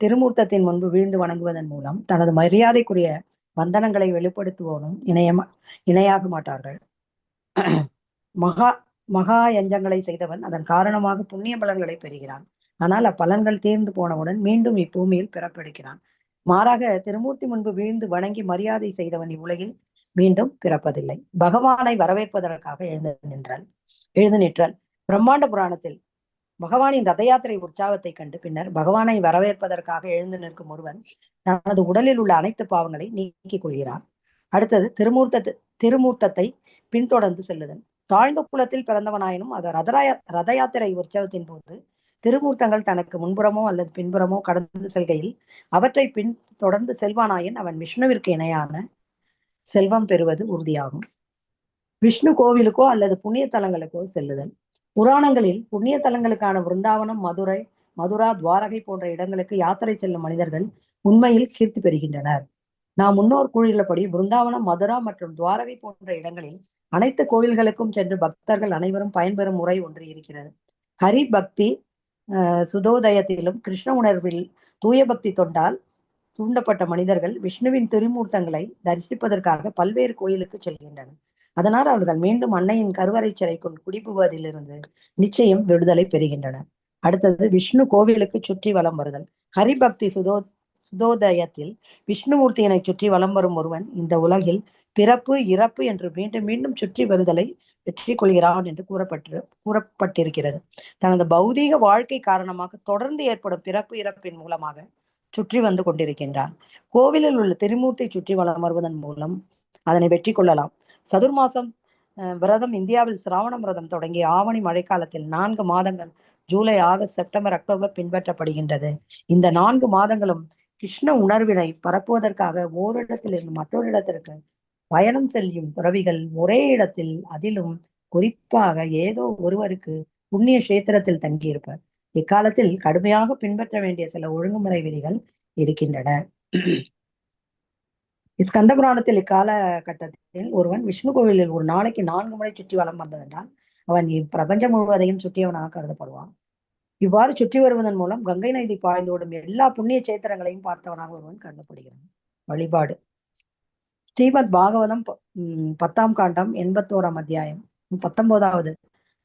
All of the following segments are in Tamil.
திருமூர்த்தத்தின் முன்பு வீழ்ந்து வணங்குவதன் மூலம் தனது மரியாதைக்குரிய வந்தனங்களை வெளிப்படுத்துவோனும் இணையாக மாட்டார்கள். மகா மகா யஞ்சங்களை செய்தவன் அதன் காரணமாக புண்ணிய பலன்களை பெறுகிறான். ஆனால் அப்பலன்கள் தீர்ந்து போனவுடன் மீண்டும் இப்பூமியில் பிறப்பெடுக்கிறான். மாறாக திருமூர்த்தி முன்பு வீழ்ந்து வணங்கி மரியாதை செய்தவன் இவ்வுலகில் மீண்டும் பிறப்பதில்லை. பகவானை வரவேற்பதற்காக எழுந்து நிற்றல். பிரம்மாண்ட புராணத்தில் பகவானின் ரத யாத்திரை உற்சாகத்தை கண்டு பின்னர் பகவானை வரவேற்பதற்காக எழுந்து நிற்கும் ஒருவன் தனது உடலில் உள்ள அனைத்து பாவங்களை நீக்கிக் கொள்கிறான். அடுத்தது திருமூர்த்தத்தை பின்தொடர்ந்து செல்லுதல். தாழ்ந்த குலத்தில் பிறந்தவனாயினும் அது ரத யாத்திரை உற்சவத்தின் போது திருமூர்த்தங்கள் தனக்கு முன்புறமோ அல்லது பின்புறமோ கடந்து செல்கையில் அவற்றை பின் தொடர்ந்து செல்வானாயின் அவன் விஷ்ணுவிற்கு இணையான செல்வம் பெறுவது உறுதியாகும். விஷ்ணு கோவிலுக்கோ அல்லது புண்ணிய தலங்களுக்கோ செல்லுதல். புராணங்களில் புண்ணிய தலங்களுக்கான விருந்தாவனம், மதுரா, துவாரகை போன்ற இடங்களுக்கு யாத்திரை செல்லும் மனிதர்கள் உண்மையில் கீர்த்தி பெறுகின்றனர். நாம் முன்னோர் கூறியுள்ளபடி விருந்தாவனம், மதுரா மற்றும் துவாரகை போன்ற இடங்களில் அனைத்து கோவில்களுக்கும் சென்று பக்தர்கள் அனைவரும் பயன்பெறும் முறை ஒன்று இருக்கிறது. ஹரி பக்தி சுதோதயத்திலும் கிருஷ்ண உணர்வில் தூய பக்தி தொண்டால் தூண்டப்பட்ட மனிதர்கள் விஷ்ணுவின் திருமூர்த்தங்களை தரிசிப்பதற்காக பல்வேறு கோயிலுக்கு செல்கின்றனர். அதனால் அவர்கள் மீண்டும் அன்னையின் கருவறை சிறைக்குள் குடிபுவதிலிருந்து நிச்சயம் விடுதலை பெறுகின்றனர். அடுத்தது விஷ்ணு கோவிலுக்கு சுற்றி வலம் வருதல். ஹரிபக்தி சுதோதயத்தில் விஷ்ணுமூர்த்தியினை சுற்றி வலம் வரும் ஒருவன் இந்த உலகில் பிறப்பு இறப்பு என்று மீண்டும் மீண்டும் சுற்றி வருதலை வெற்றி கொள்கிறான் என்று கூறப்பட்டிருக்கிறது. தனது பௌதீக வாழ்க்கை காரணமாக தொடர்ந்து ஏற்படும் பிறப்பு இறப்பின் மூலமாக சுற்றி வந்து கொண்டிருக்கின்றான். கோவிலில் உள்ள திருமூர்த்தி சுற்றி வலம் வருவதன் மூலம் அதனை வெற்றி கொள்ளலாம். சதுர்மாசம் விரதம் இந்தியாவில் சிராவண விரதம் தொடங்கி ஆவணி மழைக்காலத்தில் 4 மாதங்கள் ஜூலை, ஆகஸ்ட், செப்டம்பர், அக்டோபர் பின்பற்றப்படுகின்றது. இந்த 4 மாதங்களும் கிருஷ்ண உணர்வினை பரப்புவதற்காக ஓரிடத்திலிருந்து மற்றொரு இடத்திற்கு பயணம் செல்லும் துறவிகள் ஒரே இடத்தில், அதிலும் குறிப்பாக ஏதோ ஒருவருக்கு புண்ணிய கஷேத்திரத்தில் தங்கியிருப்பர். இக்காலத்தில் கடுமையாக பின்பற்ற வேண்டிய சில ஒழுங்குமுறை விதிகள் இருக்கின்றன. ஸ்கந்த புராணத்தில் இக்கால கட்டத்தில் ஒருவன் விஷ்ணு கோவிலில் ஒரு நாளைக்கு 4 முறை சுற்றி வலம் வந்ததென்றால் அவன் இப்பிரபஞ்சம் முழுவதையும் சுற்றியவனாக கருதப்படுவான். இவ்வாறு சுற்றி வருவதன் மூலம் கங்கை நதி பாய்ந்தோடும் எல்லா புண்ணிய சேத்திரங்களையும் பார்த்தவனாக ஒருவன் கருதப்படுகிறான். வழிபாடு. ஸ்ரீமத் பாகவதம் 10ஆம் காண்டம் 81ஆம் அத்தியாயம் 19வது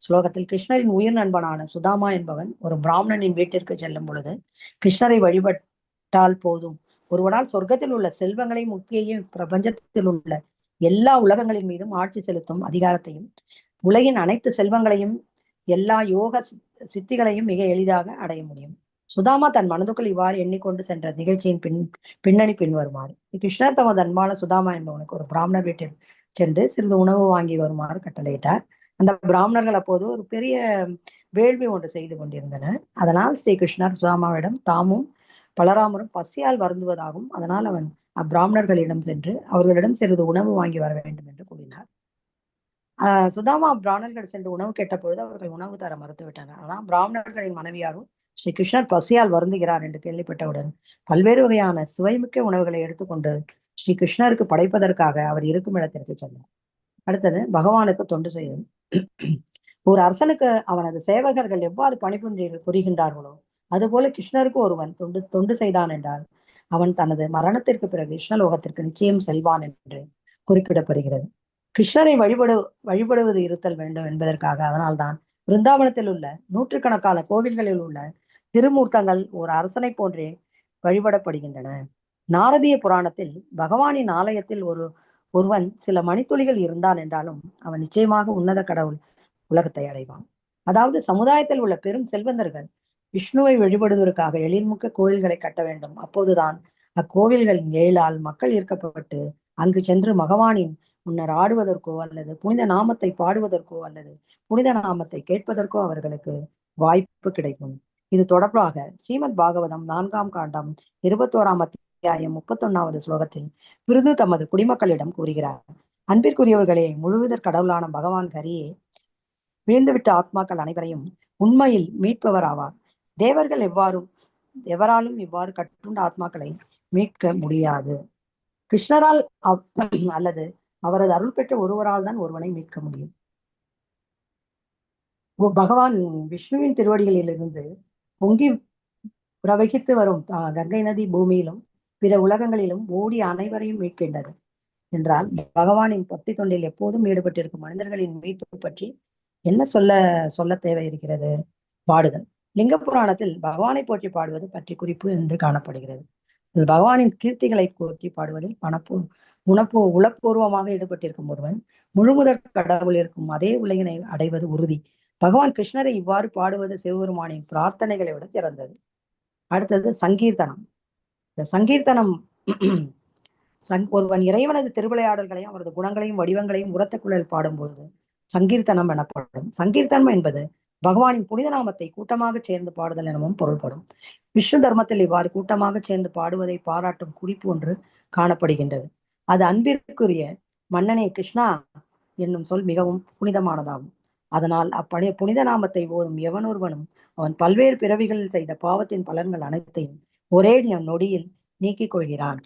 ஸ்லோகத்தில் கிருஷ்ணரின் உயிர் நண்பனான சுதாமா என்பவன் ஒரு பிராமணனின் வீட்டிற்கு செல்லும் பொழுது கிருஷ்ணரை வழிபட்டால் போதும், ஒருவனால் சொர்க்கத்தில் உள்ள செல்வங்களை, முக்தியையும், பிரபஞ்சத்தில் உள்ள எல்லா உலகங்களின் மீதும் ஆட்சி செலுத்தும் அதிகாரத்தையும், உலகின் அனைத்து செல்வங்களையும், எல்லா யோக சித்திகளையும் மிக எளிதாக அடைய முடியும். சுதாமா தன் மனதுக்குள் இவ்வாறு எண்ணிக்கொண்டு சென்ற நிகழ்ச்சியின் பின்னணி பின்வருமாறு. கிருஷ்ணர் தமது அன்பான சுதாமா என்பவனுக்கு ஒரு பிராமணர் வீட்டில் சென்று சிறிது உணவு வாங்கி வருமாறு கட்டளையிட்டார். அந்த பிராமணர்கள் அப்போது ஒரு பெரிய வேள்வி ஒன்று செய்து கொண்டிருந்தனர். அதனால் ஸ்ரீ கிருஷ்ணர் சுதாமாவிடம் தாமும் பலராமரும் பசியால் வருந்துவதாகவும் அதனால் அவன் அப்பிராமணர்களிடம் சென்று அவர்களிடம் சிறிது உணவு வாங்கி வர வேண்டும் என்று கூறினார். சுதாமா பிராமணர்கள் சென்று உணவு கேட்ட பொழுது அவர்கள் உணவு தர மறுத்துவிட்டனர். ஆனால் பிராமணர்களின் மனைவியாரும் ஸ்ரீ கிருஷ்ணர் பசியால் வருந்துகிறார் என்று கேள்விப்பட்டவுடன் பல்வேறு வகையான சுவைமிக்க உணவுகளை எடுத்துக்கொண்டு ஸ்ரீ கிருஷ்ணருக்கு படைப்பதற்காக அவர் இருக்கும் இடத்திற்கு சென்றார். அடுத்தது பகவானுக்கு தொண்டு செய்தல். ஒரு அரசனுக்கு அவனது சேவகர்கள் எவ்வாறு புரிகின்றார்களோ அதுபோல கிருஷ்ணருக்கு ஒருவன் தொண்டு செய்தான் என்றால் அவன் தனது மரணத்திற்கு பிறகு கிருஷ்ணலோகத்திற்கு நிச்சயம் செல்வான் என்று குறிப்பிடப்படுகிறது. கிருஷ்ணரை வழிபடுவது இருத்தல் வேண்டும் என்பதற்காக அதனால்தான் பிருந்தாவனத்தில் உள்ள நூற்றுக்கணக்கான கோவில்களில் உள்ள திருமூர்த்தங்கள் ஒரு அரசனை போன்றே வழிபடப்படுகின்றன. நாரதிய புராணத்தில் பகவானின் ஆலயத்தில் ஒருவன் சில மணித்துளிகள் இருந்தான் என்றாலும் அவன் நிச்சயமாக உன்னத கடவுள் உலகத்தை அடைவான். அதாவது சமுதாயத்தில் உள்ள பெரும் செல்வந்தர்கள் விஷ்ணுவை வழிபடுவதற்காக எழில்மிக்க கோயில்களை கட்ட வேண்டும். அப்போதுதான் அக்கோவில்களின் எழிலால் மக்கள் ஈர்க்கப்பட்டு அங்கு சென்று பகவானின் முன்னர் ஆடுவதற்கோ அல்லது புனித நாமத்தை பாடுவதற்கோ அல்லது புனித நாமத்தை கேட்பதற்கோ அவர்களுக்கு வாய்ப்பு கிடைக்கும். இது தொடர்பாக ஸ்ரீமத் பாகவதம் 4ஆம் காண்டம் 21ஆம் அத்தியாயம் 31வது ஸ்லோகத்தில் பிருது தமது குடிமக்களிடம் கூறுகிறார். அன்பிற்குரியவர்களே, முழுவதற் கடவுளான பகவான் ஹரியே விழுந்துவிட்ட ஆத்மாக்கள் அனைவரையும் உண்மையில் மீட்பவர் ஆவார். தேவர்கள் எவராலும் இவ்வாறு கட்டுண்ட ஆத்மாக்களை மீட்க முடியாது. கிருஷ்ணரால் அல்லது அவரது அருள் பெற்ற ஒருவரால் தான் ஒருவனை மீட்க முடியும். பகவான் விஷ்ணுவின் திருவடிகளிலிருந்து பொங்கி பிரவகித்து வரும் கங்கை நதி பூமியிலும் பிற உலகங்களிலும் ஓடி அனைவரையும் மீட்கின்றது என்றால், பகவானின் பக்தி தொண்டில் எப்போதும் ஈடுபட்டிருக்கும் மனிதர்களின் மீட்பு பற்றி என்ன சொல்ல தேவை இருக்கிறது? பாடுதல். லிங்க புராணத்தில் பகவானை போற்றி பாடுவது பற்றி குறிப்பு என்று காணப்படுகிறது. பகவானின் கீர்த்திகளை போற்றி பாடுவதில் உளப்பூர்வமாக ஈடுபட்டிருக்கும் ஒருவன் முழுமுதற் கடவுள் இருக்கும் அதே உலகினை அடைவது உறுதி. பகவான் கிருஷ்ணரை இவ்வாறு பாடுவது சிவபெருமானின் பிரார்த்தனைகளை விட சிறந்தது. அடுத்தது சங்கீர்த்தனம். இந்த சங்கீர்த்தனம் ஒருவன் இறைவனது திருவிளையாடல்களையும் அவரது குணங்களையும் வடிவங்களையும் உரத்த குரலில் பாடும்போது சங்கீர்த்தனம் எனப்படும். சங்கீர்த்தனம் என்பது பகவானின் புனித நாமத்தை கூட்டமாக சேர்ந்து பாடுதல் எனவும் பொருள்படும். விஷ்ணு தர்மத்தில் இவ்வாறு கூட்டமாக சேர்ந்து பாடுவதை பாராட்டும் குறிப்பு ஒன்று காணப்படுகின்றது. அது அன்பிற்குரிய மன்னனே கிருஷ்ணா என்னும் சொல் மிகவும் புனிதமானதாகும். அதனால் அப்படைய புனித நாமத்தை ஓதும் எவனொருவனும் அவன் பல்வேறு பிறவிகளில் செய்த பாவத்தின் பலன்கள் அனைத்தையும் ஒரே நொடியில் நீக்கிக் கொள்கிறான்.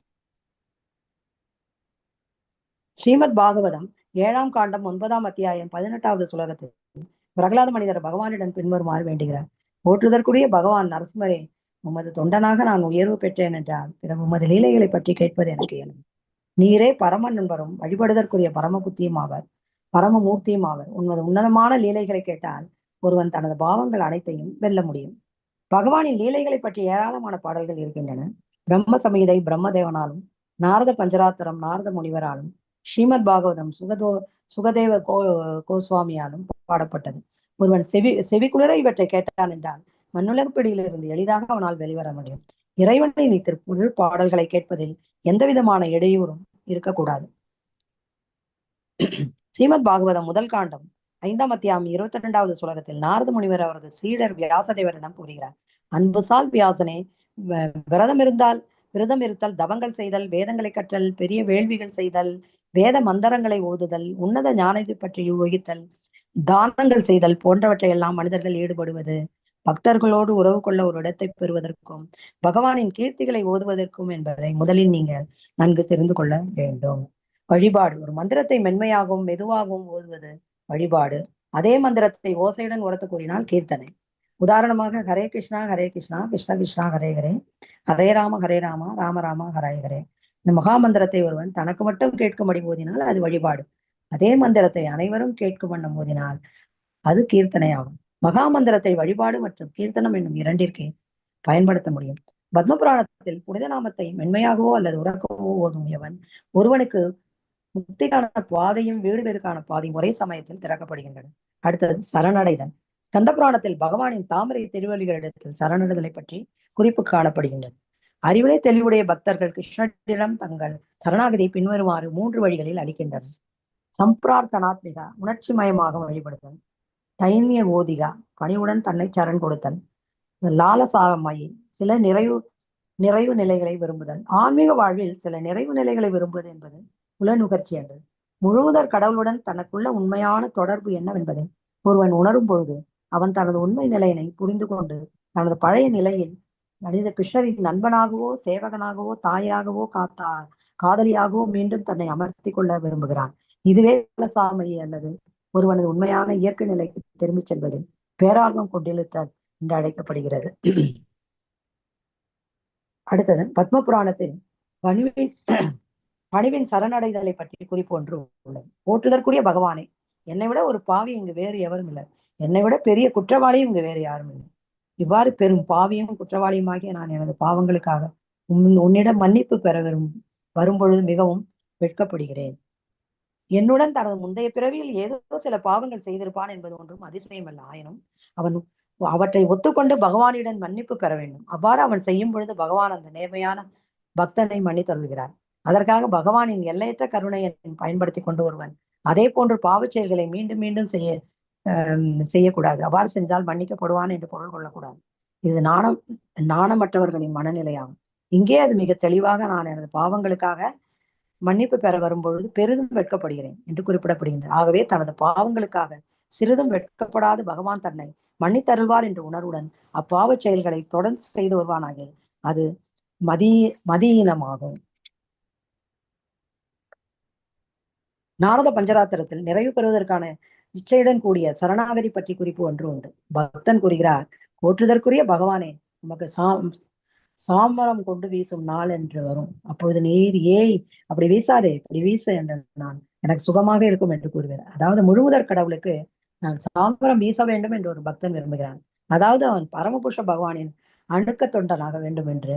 ஸ்ரீமத் பாகவதம் 7ஆம் காண்டம் 9ஆம் அத்தியாயம் 18வது சுலகத்தில் பிரகலாத மனிதர் பகவானிடம் பின்வருமாறு வேண்டுகிறார். போற்றுதற்குரிய பகவான் நரசிம்மரே, உமது தொண்டனாக நான் உயர்வு பெற்றேன் என்றால் பிறகு உமது லீலைகளை பற்றி கேட்பது எனக்கு எனும். நீரே பரம நண்பரும் வழிபடுதற்குரிய பரம புத்தியும் ஆவர், பரம மூர்த்தியும் ஆவர். உமது உன்னதமான லீலைகளை கேட்டால் ஒருவன் தனது பாவங்கள் அனைத்தையும் வெல்ல முடியும். பகவானின் லீலைகளை பற்றி ஏராளமான பாடல்கள் இருக்கின்றன. பிரம்ம சமீதை பிரம்மதேவனாலும், நாரத பஞ்சராத்திரம் நாரத முனிவராலும், ஸ்ரீமத் பாகவதம் சுகதேவ கோஸ்வாமியாலும் பாடப்பட்டது. ஒருவன் செவிக்குளிர இவற்றை கேட்டான் என்றால் மண்ணுலகப்பிடியிலிருந்து எளிதாக அவனால் வெளிவர முடியும். இறைவனை நீ பாடல்களை கேட்பதில் எந்த விதமான இடையூறும் இருக்கக்கூடாது. ஸ்ரீமத் பாகவதம் முதல் காண்டம் 5ஆம் அத்தியாயம் 22வது சுலகத்தில் நாரத முனிவர் அவரது சீடர் வியாசதேவரிடம் கூறுகிறார். அன்புசால் வியாசனே, விரதம் இருத்தல், தவங்கள் செய்தல், வேதங்களை கற்றல், பெரிய வேள்விகள் செய்தல், வேத மந்திரங்களை ஓதுதல், உன்னத ஞானத்தை பற்றி யூகித்தல், தானங்கள் செய்தல் போன்றவற்றை எல்லாம் மனிதர்கள் ஈடுபடுவது பக்தர்களோடு உறவு கொள்ள ஒரு இடத்தை பெறுவதற்கும் பகவானின் கீர்த்திகளை ஓதுவதற்கும் என்பதை முதலில் நீங்கள் நன்கு தெரிந்து கொள்ள வேண்டும். வழிபாடு. ஒரு மந்திரத்தை மென்மையாகவும் மெதுவாகவும் ஓதுவது வழிபாடு. அதே மந்திரத்தை ஓசையுடன் உரத்து கூறினால் கீர்த்தனை. உதாரணமாக, ஹரே கிருஷ்ணா கிருஷ்ண கிருஷ்ணா ஹரே ஹரே, ஹரே ராம ராம ராம ஹரே ஹரே. இந்த மகாமந்திரத்தை ஒருவன் தனக்கு மட்டும் கேட்கும்படி ஓதினால் அது வழிபாடு. அதே மந்திரத்தை அனைவரும் கேட்கும் வண்ணம் ஓதினால் அது கீர்த்தனை ஆகும். மகாமந்திரத்தை வழிபாடு மற்றும் கீர்த்தனம் என்னும் இரண்டிற்கே பயன்படுத்த முடியும். பத்ம புராணத்தில் புனித நாமத்தை மென்மையாகவோ அல்லது உறக்கவோ ஓதும் எவன் ஒருவனுக்கு முக்திக்கான பாதையும் வீடு பேருக்கான பாதையும் ஒரே சமயத்தில் திறக்கப்படுகின்றன. அடுத்தது சரணடைதல். ஸ்கந்த புராணத்தில் பகவானின் தாமரை திருவள்ளிகளிடத்தில் சரணடைதலை பற்றி குறிப்பு காணப்படுகின்றது. அறிவிலே தெளிவுடைய பக்தர்கள் கிருஷ்ணரிடம் தங்கள் சரணாகதியை பின்வருமாறு 3 வழிகளில் அளிக்கின்றனர். சம்பிரார்த்தனாத்மிகா, உணர்ச்சி மயமாக வழிபடுதல். தைன்ய ஓதிகா, பணிவுடன் தன்னை சரண் கொடுத்தல். லாலசாமயி, சில நிறைவு நிலைகளை விரும்புதல். ஆன்மீக வாழ்வில் சில நிறைவு நிலைகளை விரும்புவது என்பது புலனுகர்ச்சி என்று. முழுவதற் கடவுளுடன் தனக்குள்ள உண்மையான தொடர்பு என்னவென்பதை ஒருவன் உணரும் பொழுது அவன் தனது உண்மை நிலையினை புரிந்து கொண்டு தனது பழைய நிலையில் மனித கிருஷ்ணரின் நண்பனாகவோ சேவகனாகவோ தாயாகவோ காதலியாகவோ மீண்டும் தன்னை அமர்த்தி கொள்ள விரும்புகிறான். இதுவே சாமி அல்லது ஒருவனது உண்மையான இயற்கை நிலைக்கு திரும்பிச் செல்வதில் பேரார்வம் கொண்டிருத்தல் என்று அழைக்கப்படுகிறது. அடுத்தது பத்ம புராணத்தில் பணிவின் சரணடைதலை பற்றி குறிப்பு ஒன்று உள்ளது. போற்றுதற்குரிய பகவானே, என்னை விட ஒரு பாவி இங்கு வேறு எவரும் இல்லை, என்னை விட பெரிய குற்றவாளியும் இங்கு வேறு யாரும் இல்லை. இவ்வாறு பெரும் பாவியும் குற்றவாளியுமாகிய நான் எனது பாவங்களுக்காக உன்னிடம் மன்னிப்பு பெற வரும்பொழுது மிகவும் வெட்கப்படுகிறேன். என்னுடன் தனது முந்தைய பிறவியில் ஏதோ சில பாவங்கள் செய்திருப்பான் என்பது ஒன்றும் அதிசயமல்ல. ஆயினும் அவன் அவற்றை ஒத்துக்கொண்டு பகவானிடம் மன்னிப்பு பெற வேண்டும். அவ்வாறு அவன் செய்யும் பொழுது பகவான் அந்த நேர்மையான பக்தனை மன்னித்தருள்கிறார். அதற்காக பகவானின் எல்லையற்ற கருணையை பயன்படுத்தி கொண்டு வருவன் அதே போன்று பாவச் செயல்களை மீண்டும் மீண்டும் செய்யக்கூடாது. அவ்வாறு செஞ்சால் மன்னிக்கப்படுவான் என்று பொருள் கொள்ளக்கூடாது. இது நாணமற்றவர்களின் மனநிலையாகும். இங்கே அது மிக தெளிவாக நான் எனது பாவங்களுக்காக மன்னிப்பு பெற வரும்பொழுது பெரிதும் வெட்கப்படுகிறேன் என்று குறிப்பிடப்படுகின்றது. ஆகவே தனது பாவங்களுக்காக சிறிதும் வெட்கப்படாது பகவான் தன்னை மன்னித்தருள்வார் என்ற உணர்வுடன் அப்பாவச் செயல்களை தொடர்ந்து செய்து வருவானாக. அது மதியீனமாகும். நாரத பஞ்சராத்திரத்தில் நிறைவு பெறுவதற்கான இச்சையுடன் கூடிய சரணாகதி பற்றி குறிப்பு ஒன்று உண்டு. பக்தன் கூறுகிறார், போற்றுதற்குரிய பகவானே, நமக்கு சாமரம் கொண்டு வீசும் நாள் என்று வரும். அப்பொழுது நீர் ஏய் அப்படி வீசாதே, இப்படி வீசு என்று நான் எனக்கு சுகமாக இருக்கும் என்று கூறுகிறார். அதாவது முழுமுதற் கடவுளுக்கு நான் சாமரம் வீச வேண்டும் என்று ஒரு பக்தன் விரும்புகிறான். அதாவது அவன் பரமபுருஷ பகவானின் அணுக்க தொண்டனாக வேண்டும் என்று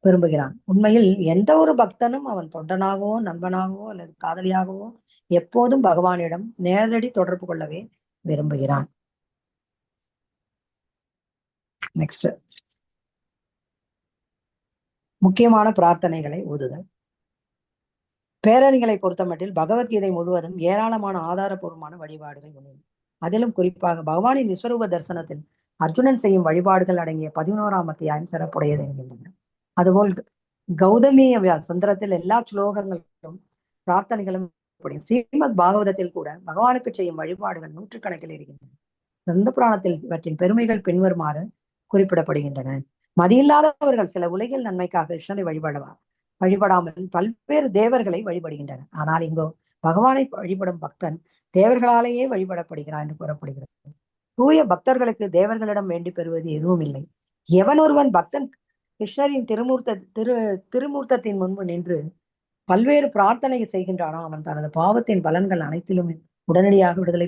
விரும்புகிறான். உண்மையில் எந்த ஒரு பக்தனும் அவன் தொண்டனாகவோ நண்பனாகவோ அல்லது காதலியாகவோ எப்போதும் பகவானிடம் நேரடி தொடர்பு கொள்ளவே விரும்புகிறான். நெக்ஸ்ட், முக்கியமான பிரார்த்தனைகளை ஓதுதல். பேரறிஞர்களை பொறுத்தமட்டில் பகவத்கீதை முழுவதும் ஏராளமான ஆதாரபூர்வமான வழிபாடுகள் உள்ளன. அதிலும் குறிப்பாக பகவானின் விஸ்வரூப தரிசனத்தில் அர்ஜுனன் செய்யும் வழிபாடுகள் அடங்கிய 11ஆம் அத்தியாயம் சிறப்புடையது என்கின்றன. அதுபோல் கௌதமிய சந்திரத்தில் எல்லா ஸ்லோகங்களும் பிரார்த்தனைகளும் ஸ்ரீமத் பாகவதத்தில் கூட பகவானுக்கு செய்யும் வழிபாடுகள் நூற்றுக்கணக்கில் இருக்கின்றன. சந்த புராணத்தில் இவற்றின் பெருமைகள் பின்வருமாறு குறிப்பிடப்படுகின்றன. மதியில்லாதவர்கள் சில உலகில் நன்மைக்காக கிருஷ்ணரை வழிபடாமல் பல்வேறு தேவர்களை வழிபடுகின்றனர். ஆனால் இங்கோ பகவானை வழிபடும் பக்தன் தேவர்களாலேயே வழிபடப்படுகிறான் என்று கூறப்படுகிறது. தூய பக்தர்களுக்கு தேவர்களிடம் வேண்டி பெறுவது எதுவும் இல்லை. எவன் ஒருவன் பக்தன் கிருஷ்ணரின் திருமூர்த்தத்தின் முன்பு நின்று பல்வேறு பிரார்த்தனை செய்கின்றானோ அவன் தனது பாவத்தின் பலன்கள் அனைத்திலும் உடனடியாக உடலை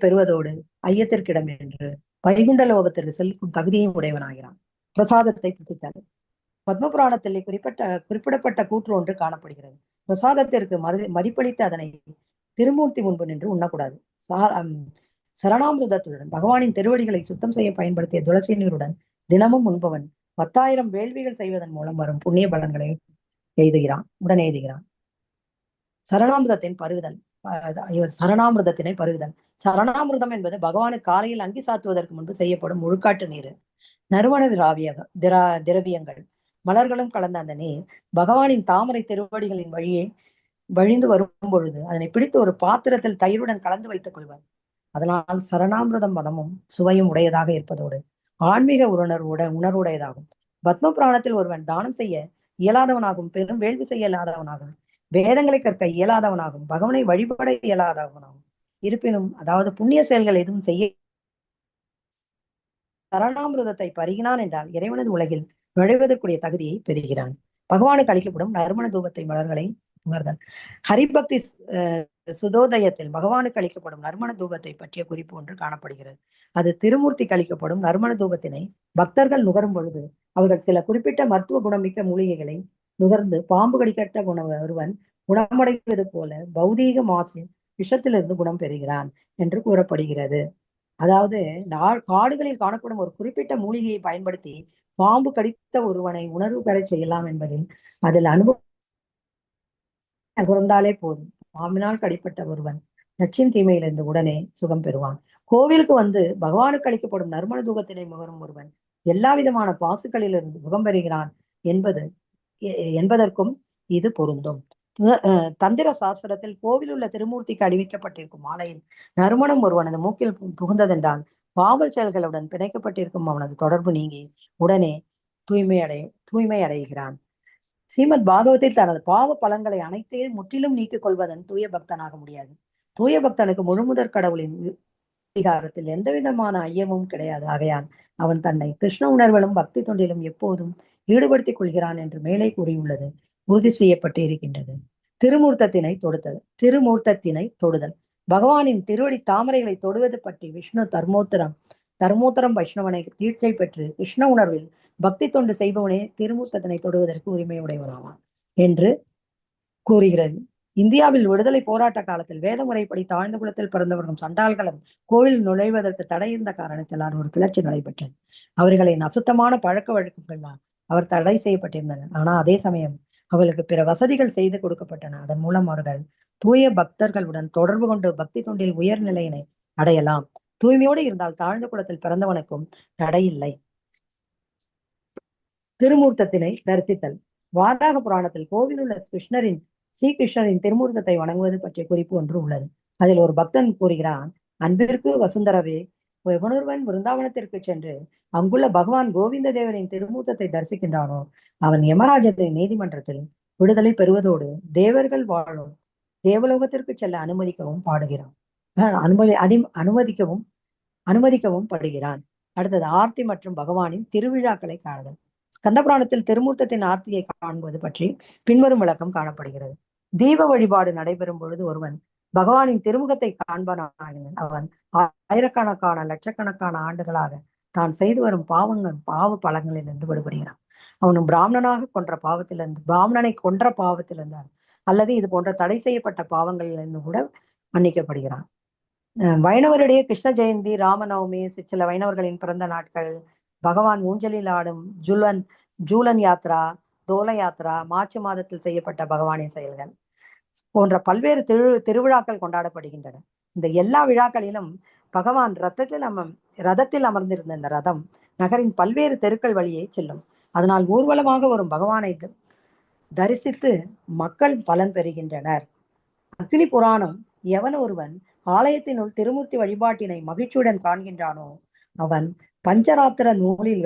பெறுவதோடு ஐயத்திற்கிடம் என்று வைகுண்ட லோகத்திற்கு செல்லும் தகுதியும் உடையவனாகிறான். பிரசாதத்தை புத்தித்தல். பத்ம புராணத்தில் குறிப்பிடப்பட்ட கூற்று ஒன்று காணப்படுகிறது. பிரசாதத்திற்கு மதிப்பளித்து அதனை திருமூர்த்தி முன்பு நின்று உண்ணக்கூடாது. சரணாமிருதத்துடன் பகவானின் திருவடிகளை சுத்தம் செய்ய பயன்படுத்திய துளசி நீருடன் தினமும் உண்பவன் 10,000 வேள்விகள் செய்வதன் மூலம் வரும் புண்ணிய பலன்களை உடன் எய்துகிறான். சரணாமிருதத்தின் பருகுதல். சரணாமிருதத்தினை பருகுதல். சரணாமிருதம் என்பது பகவானுக்கு காலையில் அங்கி சாத்துவதற்கு முன்பு செய்யப்படும் முழுக்காட்டு நீர். நறுமண திரவியங்கள் மலர்களும் கலந்த அந்த நீர் பகவானின் தாமரை திருவடிகளின் வழிந்து வரும் பொழுது அதனை பிடித்து ஒரு பாத்திரத்தில் தயிருடன் கலந்து வைத்துக் கொள்வார். அதனால் சரணாமிருதம் மனமும் சுவையும் உடையதாக இருப்பதோடு ஆன்மீக உணர்வுடையதாகும். பத்ம புராணத்தில் ஒருவன் தானம் செய்ய இயலாதவனாகும், பெரும் வேள்வி செய்ய இயலாதவனாகும், வேதங்களை கற்க இயலாதவனாகும், பகவானை வழிபட இயலாதவனாகும். இருப்பினும் அதாவது புண்ணிய செயல்கள் எதுவும் செய்ய சரணாமிருதத்தை பருகினான் என்றால் இறைவனது உலகில் நுழைவதற்குரிய தகுதியை பெறுகிறான். பகவானுக்கு அளிக்கப்படும் நறுமண தூபத்தை மலர்களை உணர்தல். ஹரிபக்தி சுதோதயத்தில் பகவானுக்கு அளிக்கப்படும் நறுமண தூபத்தை பற்றிய குறிப்பு ஒன்று காணப்படுகிறது. அது திருமூர்த்திக்கு அளிக்கப்படும் நறுமண தூபத்தினை பக்தர்கள் நுகரும் பொழுது அவர்கள் சில குறிப்பிட்ட மருத்துவ குணமிக்க மூலிகைகளை நுகர்ந்து பாம்பு கடிக்கட்ட ஒருவன் குணமடைவது போல பௌதீக மாசு விஷத்திலிருந்து குணம் பெறுகிறான் என்று கூறப்படுகிறது. அதாவது காடுகளில் காணப்படும் ஒரு குறிப்பிட்ட மூலிகையை பயன்படுத்தி பாம்பு கடித்த ஒருவனை உணர்வு பெற செய்யலாம் என்பதில் அதில் அனுபவம் குறந்தாலே போதும். பாம்பினால் கடிப்பட்ட ஒருவன் நச்சின் தீமையிலிருந்து உடனே சுகம் பெறுவான். கோவிலுக்கு வந்து பகவானுக்கு அளிக்கப்படும் நறுமண தூபத்தினை முகரும் ஒருவன் எல்லா விதமான பாசுகளிலிருந்து சுகம் பெறுகிறான் என்பதற்கும் இது பொருந்தும். தந்திர சாஸ்திரத்தில் கோவில் உள்ள திருமூர்த்திக்கு அணிவிக்கப்பட்டிருக்கும் மாலையில் நறுமணம் ஒருவனது மூக்கில் புகுந்ததென்றால் பாவல் செயல்களுடன் பிணைக்கப்பட்டிருக்கும் அவனது தொடர்பு நீங்கி உடனே தூய்மை அடைகிறான். ஸ்ரீமத் பாகவத்தில் தனது பாவ பலன்களை அனைத்தையும் முற்றிலும் நீக்கிக் கொள்வதன் தூய பக்தனாக முடியாது. தூய பக்தனுக்கு முழுமுதற் கடவுளின் அதிகாரத்தில் எந்த விதமான ஐயமும் கிடையாது. ஆகையால் அவன் தன்னை கிருஷ்ண உணர்விலும் பக்தி தொண்டிலும் எப்போதும் ஈடுபடுத்திக் கொள்கிறான் என்று மேலே கூறியுள்ளது உறுதி செய்யப்பட்டு இருக்கின்றது. திருமூர்த்தத்தினை தொடுதல். பகவானின் திருவடி தாமரைகளை தொடுவது பற்றி விஷ்ணு தர்மோத்தரம் வைஷ்ணவனை தீட்சை பெற்று கிருஷ்ண உணர்வில் பக்தி தொண்டு செய்பவனே திருமூர்த்தத்தினை தொடுவதற்கு உரிமை உடையவனாவான் என்று கூறுகிறது. இந்தியாவில் விடுதலை போராட்ட காலத்தில் வேத முறைப்படி தாழ்ந்த குலத்தில் பிறந்தவர்களும் சண்டால்களும் கோவில் நுழைவதற்கு தடை இருந்த காரணத்தினால் ஒரு கிளர்ச்சி நடைபெற்றது. அவர்களின் அசுத்தமான பழக்க வழக்கங்களால் அவர் தடை செய்யப்பட்டிருந்தனர். ஆனால் அதே சமயம் அவர்களுக்கு பிற வசதிகள் செய்து கொடுக்கப்பட்டன. அதன் மூலம் அவர்கள் தூய பக்தர்களுடன் தொடர்பு கொண்டு பக்தி தொண்டில் உயர் நிலையினை அடையலாம். தூய்மையோடு இருந்தால் தாழ்ந்த குலத்தில் பிறந்தவனுக்கும் தடையில்லை. திருமூர்த்தத்தினை தரிசித்தல். வாராக புராணத்தில் கோவில் உள்ள ஸ்ரீகிருஷ்ணரின் திருமூர்த்தத்தை வணங்குவது பற்றிய குறிப்பு ஒன்று உள்ளது. அதில் ஒரு பக்தன் கூறுகிறான், அன்பிற்கு வசுந்தரவே, எவனொருவன் விருந்தாவனத்திற்கு சென்று அங்குள்ள பகவான் கோவிந்த தேவரின் திருமூர்த்தத்தை தரிசிக்கின்றானோ அவன் யமராஜரின் நீதிமன்றத்தில் விடுதலை பெறுவதோடு தேவர்கள் வாழும் தேவலோகத்திற்கு செல்ல அனுமதிக்கவும் படுகிறான். அடுத்தது ஆர்த்தி மற்றும் பகவானின் திருவிழாக்களை காணுதல். ஸ்கந்த புராணத்தில் திருமூர்த்தத்தின் ஆர்த்தியை காண்பது பற்றி பின்வரும் விளக்கம் காணப்படுகிறது. தீப வழிபாடு நடைபெறும் பொழுது ஒருவன் பகவானின் திருமுகத்தை காண்பானாகினால் அவன் ஆயிரக்கணக்கான லட்சக்கணக்கான ஆண்டுகளாக தான் செய்து வரும் பாவ பலங்களிலிருந்து விடுபடுகிறான். அவனும் பிராமணனை கொன்ற பாவத்திலிருந்து அல்லது இது போன்ற தடை செய்யப்பட்ட பாவங்களிலிருந்து கூட மன்னிக்கப்படுகிறான். வைணவரிடையே கிருஷ்ண ஜெயந்தி, ராமநவமி, சில வைணவர்களின் பிறந்த நாட்கள், பகவான் ஊஞ்சலில் ஆடும் ஜூலன் யாத்ரா, தோல யாத்ரா, மார்ச் மாதத்தில் செய்யப்பட்ட பகவானின் செயல்கள் போன்ற பல்வேறு திருவிழாக்கள் கொண்டாடப்படுகின்றன. இந்த எல்லா விழாக்களிலும் பகவான் ரதத்தில் அமர்ந்திருந்த இந்த ரதம் நகரின் பல்வேறு தெருக்கள் வழியே செல்லும். அதனால் ஊர்வலமாக வரும் பகவானை தரிசித்து மக்கள் பலன் பெறுகின்றனர். அக்னி புராணம் எவன் ஒருவன் ஆலயத்தினுள் திருமூர்த்தி வழிபாட்டினை மகிழ்ச்சியுடன் காண்கின்றானோ அவன் பஞ்சராத்திர நூலில்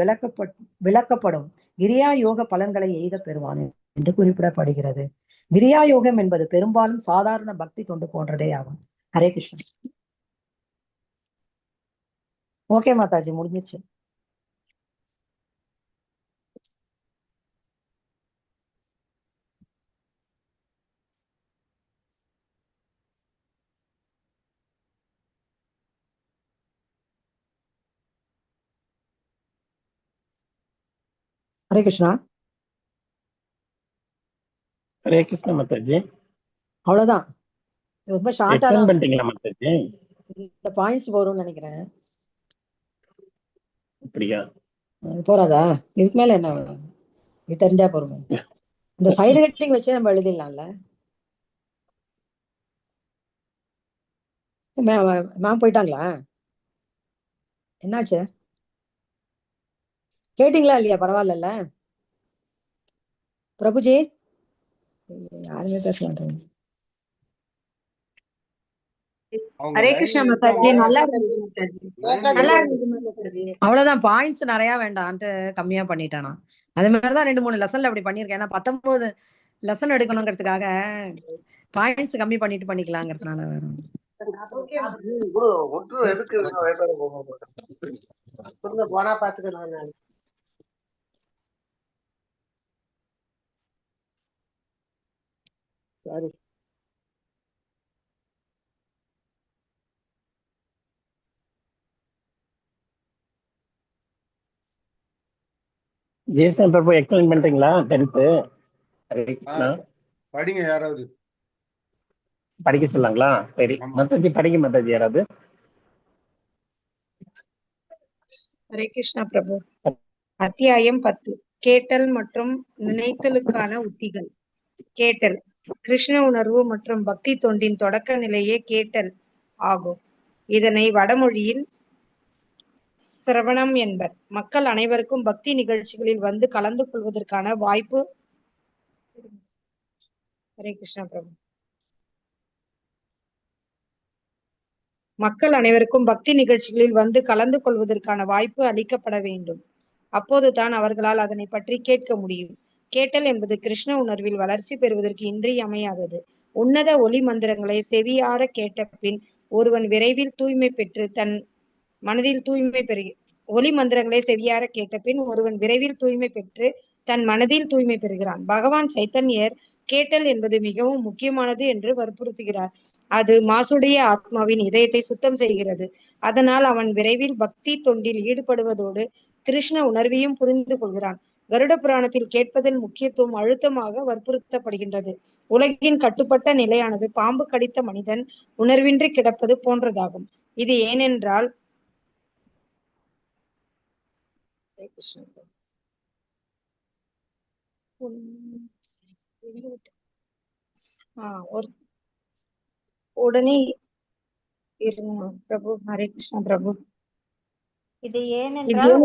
விளக்கப்படும் கிரியா யோக பலன்களை எய்த பெறுவான் என்று குறிப்பிடப்படுகிறது. கிரியா யோகம் என்பது பெரும்பாலும் சாதாரண பக்தி தொண்டு போன்றதே ஆகும். ஹரே கிருஷ்ணன். ஓகே மாதாஜி, முடிஞ்சிருச்சு. ஹரே கிருஷ்ணா. ஹரே கிருஷ்ணா மாதாஜி. அவ்வளவுதான், ரொம்ப ஷார்ட்டா தான் பண்ணிட்டீங்களா மாதாஜி? இந்த பாயிண்ட்ஸ் போறோம்னு நினைக்கிறேன். அப்படியா? போறாதா? இதுக்கு மேல என்ன இது தெரிஞ்சா போறோமே. இந்த சைடு ஹெட்டிங் வச்சு நம்ம எழுதிடலாம்ல. மேம் போயிட்டாங்களா? என்னாச்சு, கேட்டீங்களா இல்லையா? பரவாயில்ல பிரபுஜி, யாருமே பேச மாட்டாங்க. ஹரே கிருஷ்ணா மாதாஜி. நல்லா இருந்துச்சு. அவ்வளவுதான், பாயிண்ட்ஸ் நிறைய வேண்டாம்ட்டு கம்மியா பண்ணிட்டானா. அதே மாதிரிதான் 2-3 லெசன்ல அப்படி பண்ணிருக்கேன். ஏன்னா 19 லெசன் எடுக்கணுங்கிறதுக்காக பாயிண்ட்ஸ் கம்மி பண்ணிட்டு பண்ணிக்கலாங்கிறதுனால வேற போனா பாத்துக்கலாம். சரி. ஜேசன் பிரபு எக்ஸ்பிளைன் பண்றீங்களா? 10th படிங்க, யாராவது படிக்க சொல்லாங்களா? சரி மாதாஜி, படிக்க மாதாஜி யாராவது. ஹரே கிருஷ்ணா பிரபு. அத்தியாயம் 10. கேட்டல் மற்றும் நினைத்தலுக்கான உத்திகள். கேட்டல் கிருஷ்ண உணர்வு மற்றும் பக்தி தொண்டின் தொடக்க நிலையே கேட்டல் ஆகும். இதனை வடமொழியில் சிரவணம் என்பர். மக்கள் அனைவருக்கும் பக்தி நிகழ்ச்சிகளில் வந்து கலந்து கொள்வதற்கான வாய்ப்பு. ஹரே கிருஷ்ணா பிரபு. மக்கள் அனைவருக்கும் பக்தி நிகழ்ச்சிகளில் வந்து கலந்து கொள்வதற்கான வாய்ப்பு அளிக்கப்பட வேண்டும். அப்போதுதான் அவர்களால் அதனை பற்றி கேட்க முடியும். கேட்டல் என்பது கிருஷ்ண உணர்வில் வளர்ச்சி பெறுவதற்கு இன்றியமையாதது. உன்னத ஒலி மந்திரங்களை செவியார கேட்ட பின் ஒருவன் விரைவில் தூய்மை பெற்று தன் மனதில் தூய்மை ஒலி மந்திரங்களை செவியார கேட்ட பின் ஒருவன் விரைவில் தூய்மை பெற்று தன் மனதில் தூய்மை பெறுகிறான். பகவான் சைத்தன்யர் கேட்டல் என்பது மிகவும் முக்கியமானது என்று வற்புறுத்துகிறார். அது மாசுடைய ஆத்மாவின் இதயத்தை சுத்தம் செய்கிறது. அதனால் அவன் விரைவில் பக்தி தொண்டில் ஈடுபடுவதோடு கிருஷ்ண உணர்வையும் புரிந்து கொள்கிறான். கருட புராணத்தில் கேட்பதன் முக்கியத்துவம் அழுத்தமாக வற்புறுத்தப்படுகின்றது. உலகின் கட்டுப்பட்ட நிலையானது பாம்பு கடித்த மனிதன் உணர்வின்றி கிடப்பது போன்றதாகும். இது ஏனென்றால் உடனே இருங்க பிரபு. ஹரே கிருஷ்ணா பிரபு. இது ஏனென்றால்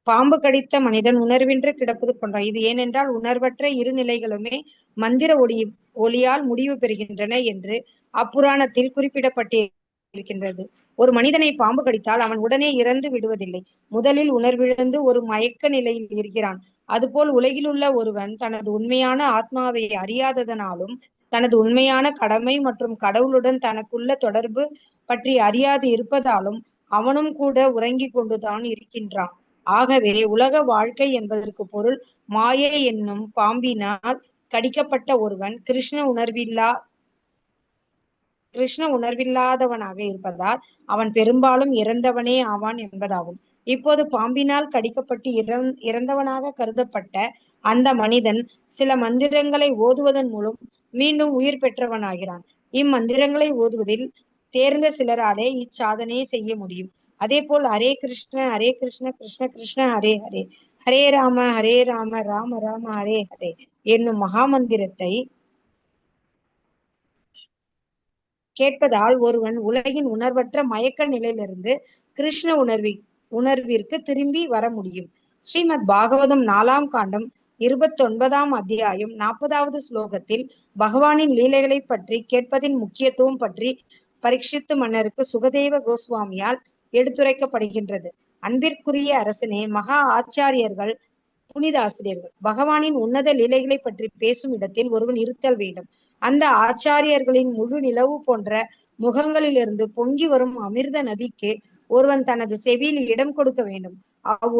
பாம்பு கடித்த மனிதன் உணர்வின்றி கிடப்பது போன்ற. இது ஏனென்றால் உணர்வற்ற இரு நிலைகளுமே மந்திர ஒளியால் முடிவு பெறுகின்றன என்று அப்புராணத்தில் குறிப்பிடப்பட்டிருக்கின்றது. ஒரு மனிதனை பாம்பு கடித்தால் அவன் உடனே இறந்து விடுவதில்லை. முதலில் உணர்விழந்து ஒரு மயக்க நிலையில் இருக்கிறான். அதுபோல் உலகில் உள்ள ஒருவன் தனது உண்மையான ஆத்மாவை அறியாததனாலும் தனது உண்மையான கடமை மற்றும் கடவுளுடன் தனக்குள்ள தொடர்பு பற்றி அறியாது இருப்பதாலும் அவனும் கூட உறங்கிக் கொண்டுதான் இருக்கின்றான். ஆகவே உலக வாழ்க்கை என்பதற்கு பொருள் மாயை என்னும் பாம்பினால் கடிக்கப்பட்ட ஒருவன் கிருஷ்ண உணர்வில்லாதவனாக இருப்பதால் அவன் பெரும்பாலும் இறந்தவனே ஆவான் என்பதாகும். இப்போது பாம்பினால் கடிக்கப்பட்டு இறந்தவனாக கருதப்பட்ட அந்த மனிதன் சில மந்திரங்களை ஓதுவதன் மூலம் மீண்டும் உயிர் பெற்றவனாகிறான். இம்மந்திரங்களை ஓதுவதில் தேர்ந்த சிலராலே இச்சாதனையை செய்ய முடியும். அதே போல் ஹரே கிருஷ்ண கிருஷ்ண கிருஷ்ண ஹரே ஹரே, ஹரே ராம ராம ராம ஹரே ஹரே என்னும் மகாமந்திரத்தை கேட்பதால் ஒருவன் உலகின் உணர்வற்ற மயக்க நிலையிலிருந்து கிருஷ்ண உணர்விற்கு திரும்பி வர முடியும். ஸ்ரீமத் பாகவதம் 4ஆம் காண்டம் 29ஆம் அத்தியாயம் 40வது ஸ்லோகத்தில் பகவானின் லீலைகளை பற்றி கேட்பதின் முக்கியத்துவம் பற்றி பரீட்சித்து மன்னருக்கு சுகதேவ கோஸ்வாமியால் எடுத்துரைக்கப்படுகின்றது. அன்பிற்குரிய அரசனே, மகா ஆச்சாரியர்கள், புனிதாசிரியர்கள் பகவானின் உன்னத லீலைகளை பற்றி பேசும் இடத்தில் ஒருவன் இருத்தல் வேண்டும். அந்த ஆச்சாரியர்களின் முழு நிலவு போன்ற முகங்களிலிருந்து பொங்கி வரும் அமிர்த நதிக்கு ஒருவன் தனது செவியில் இடம் கொடுக்க வேண்டும்.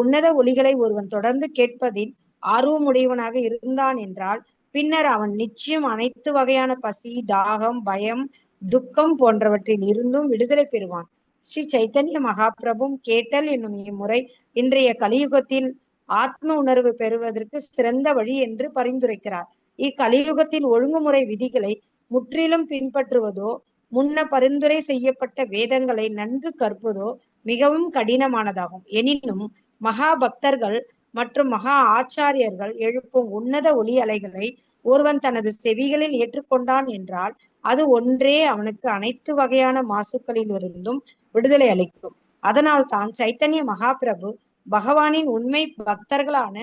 உன்னத ஒலிகளை ஒருவன் தொடர்ந்து கேட்பதில் ஆர்வமுடையவனாக இருந்தான் என்றால் பின்னர் அவன் நிச்சயம் அனைத்து வகையான பசி, தாகம், பயம், துக்கம் போன்றவற்றில் இருந்தும் விடுதலை பெறுவான். ஸ்ரீ சைத்தன்ய மகாபிரபுவும் கேட்டல் என்னும் இம்முறை இன்றைய கலியுகத்தில் ஆத்ம உணர்வு பெறுவதற்கு சிறந்த வழி என்று பரிந்துரைக்கிறார். இக்கலியுகத்தில் ஒழுங்குமுறை விதிகளை முற்றிலும் பின்பற்றுவதோ முன்ன பரிந்துரை செய்யப்பட்ட வேதங்களை நன்கு கற்பதோ மிகவும் கடினமானதாகும். எனினும் மகா பக்தர்கள் மற்றும் மகா ஆச்சாரியர்கள் எழுப்பும் உன்னத ஒலி அலைகளை ஒருவன் தனது செவிகளில் ஏற்றுக்கொண்டான் என்றால் அது ஒன்றே அவனுக்கு அனைத்து வகையான மாசுக்களிலிருந்தும் விடுதலை அளிக்கும். அதனால் தான் சைத்தன்ய மகாபிரபு பகவானின் உண்மை பக்தர்களான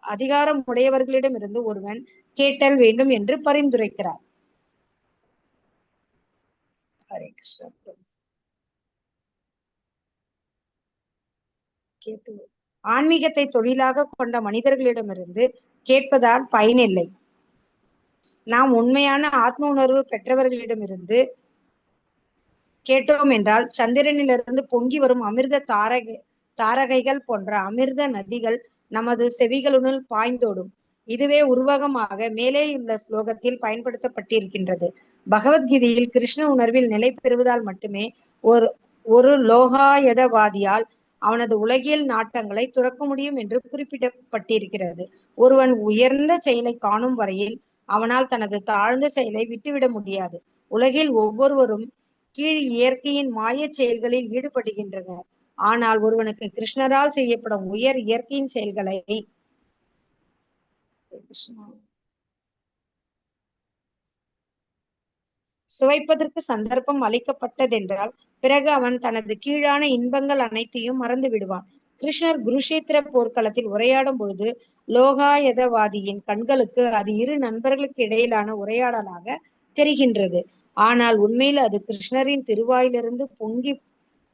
அதிகாரமுடையவர்களிடமிருந்து ஒருவன் கேட்டல் வேண்டும் என்று பரிந்துரைக்கிறார். ஹரே கிருஷ்ணா. ஆன்மீகத்தை தொழிலாக கொண்ட மனிதர்களிடமிருந்து கேட்பதால் பயனில்லை. நாம் உண்மையான ஆத்ம உணர்வு பெற்றவர்களிடமிருந்து கேட்டோம் என்றால் சந்திரனிலிருந்து பொங்கி வரும் அமிர்த தாரகைகள் போன்ற அமிர்த நதிகள் நமது செவிகளுடன் பாய்ந்தோடும். இதுவே உருவகமாக மேலேயுள்ள ஸ்லோகத்தில் பயன்படுத்தப்பட்டிருக்கின்றது. பகவத்கீதையில் கிருஷ்ண உணர்வில் நிலை பெறுவதால் மட்டுமே ஒரு லோகாயதவாதியால் அவனது உலகியல் நாட்டங்களை துறக்க முடியும் என்று குறிப்பிடப்பட்டிருக்கிறது. ஒருவன் உயர்ந்த செயலை காணும் வரையில் அவனால் தனது தாழ்ந்த செயலை விட்டுவிட முடியாது. உலகில் ஒவ்வொருவரும் கீழ் இயற்கையின் மாய செயல்களில் ஈடுபடுகின்றனர். ஆனால் ஒருவனுக்கு கிருஷ்ணரால் செய்யப்படும் உயர் இயற்கையின் செயல்களை சுவைப்பதற்கு சந்தர்ப்பம் அளிக்கப்பட்டதென்றால் பிறகு அவன் தனது கீழான இன்பங்கள் அனைத்தையும் மறந்து விடுவான். கிருஷ்ணர் குருஷேத்திர போர்க்களத்தில் உரையாடும் பொழுது லோகாயதவாதியின் கண்களுக்கு அது இரு நண்பர்களுக்கு இடையிலான உரையாடலாக தெரிகின்றது. ஆனால் உண்மையில் அது கிருஷ்ணரின் திருவாயிலிருந்து பொங்கி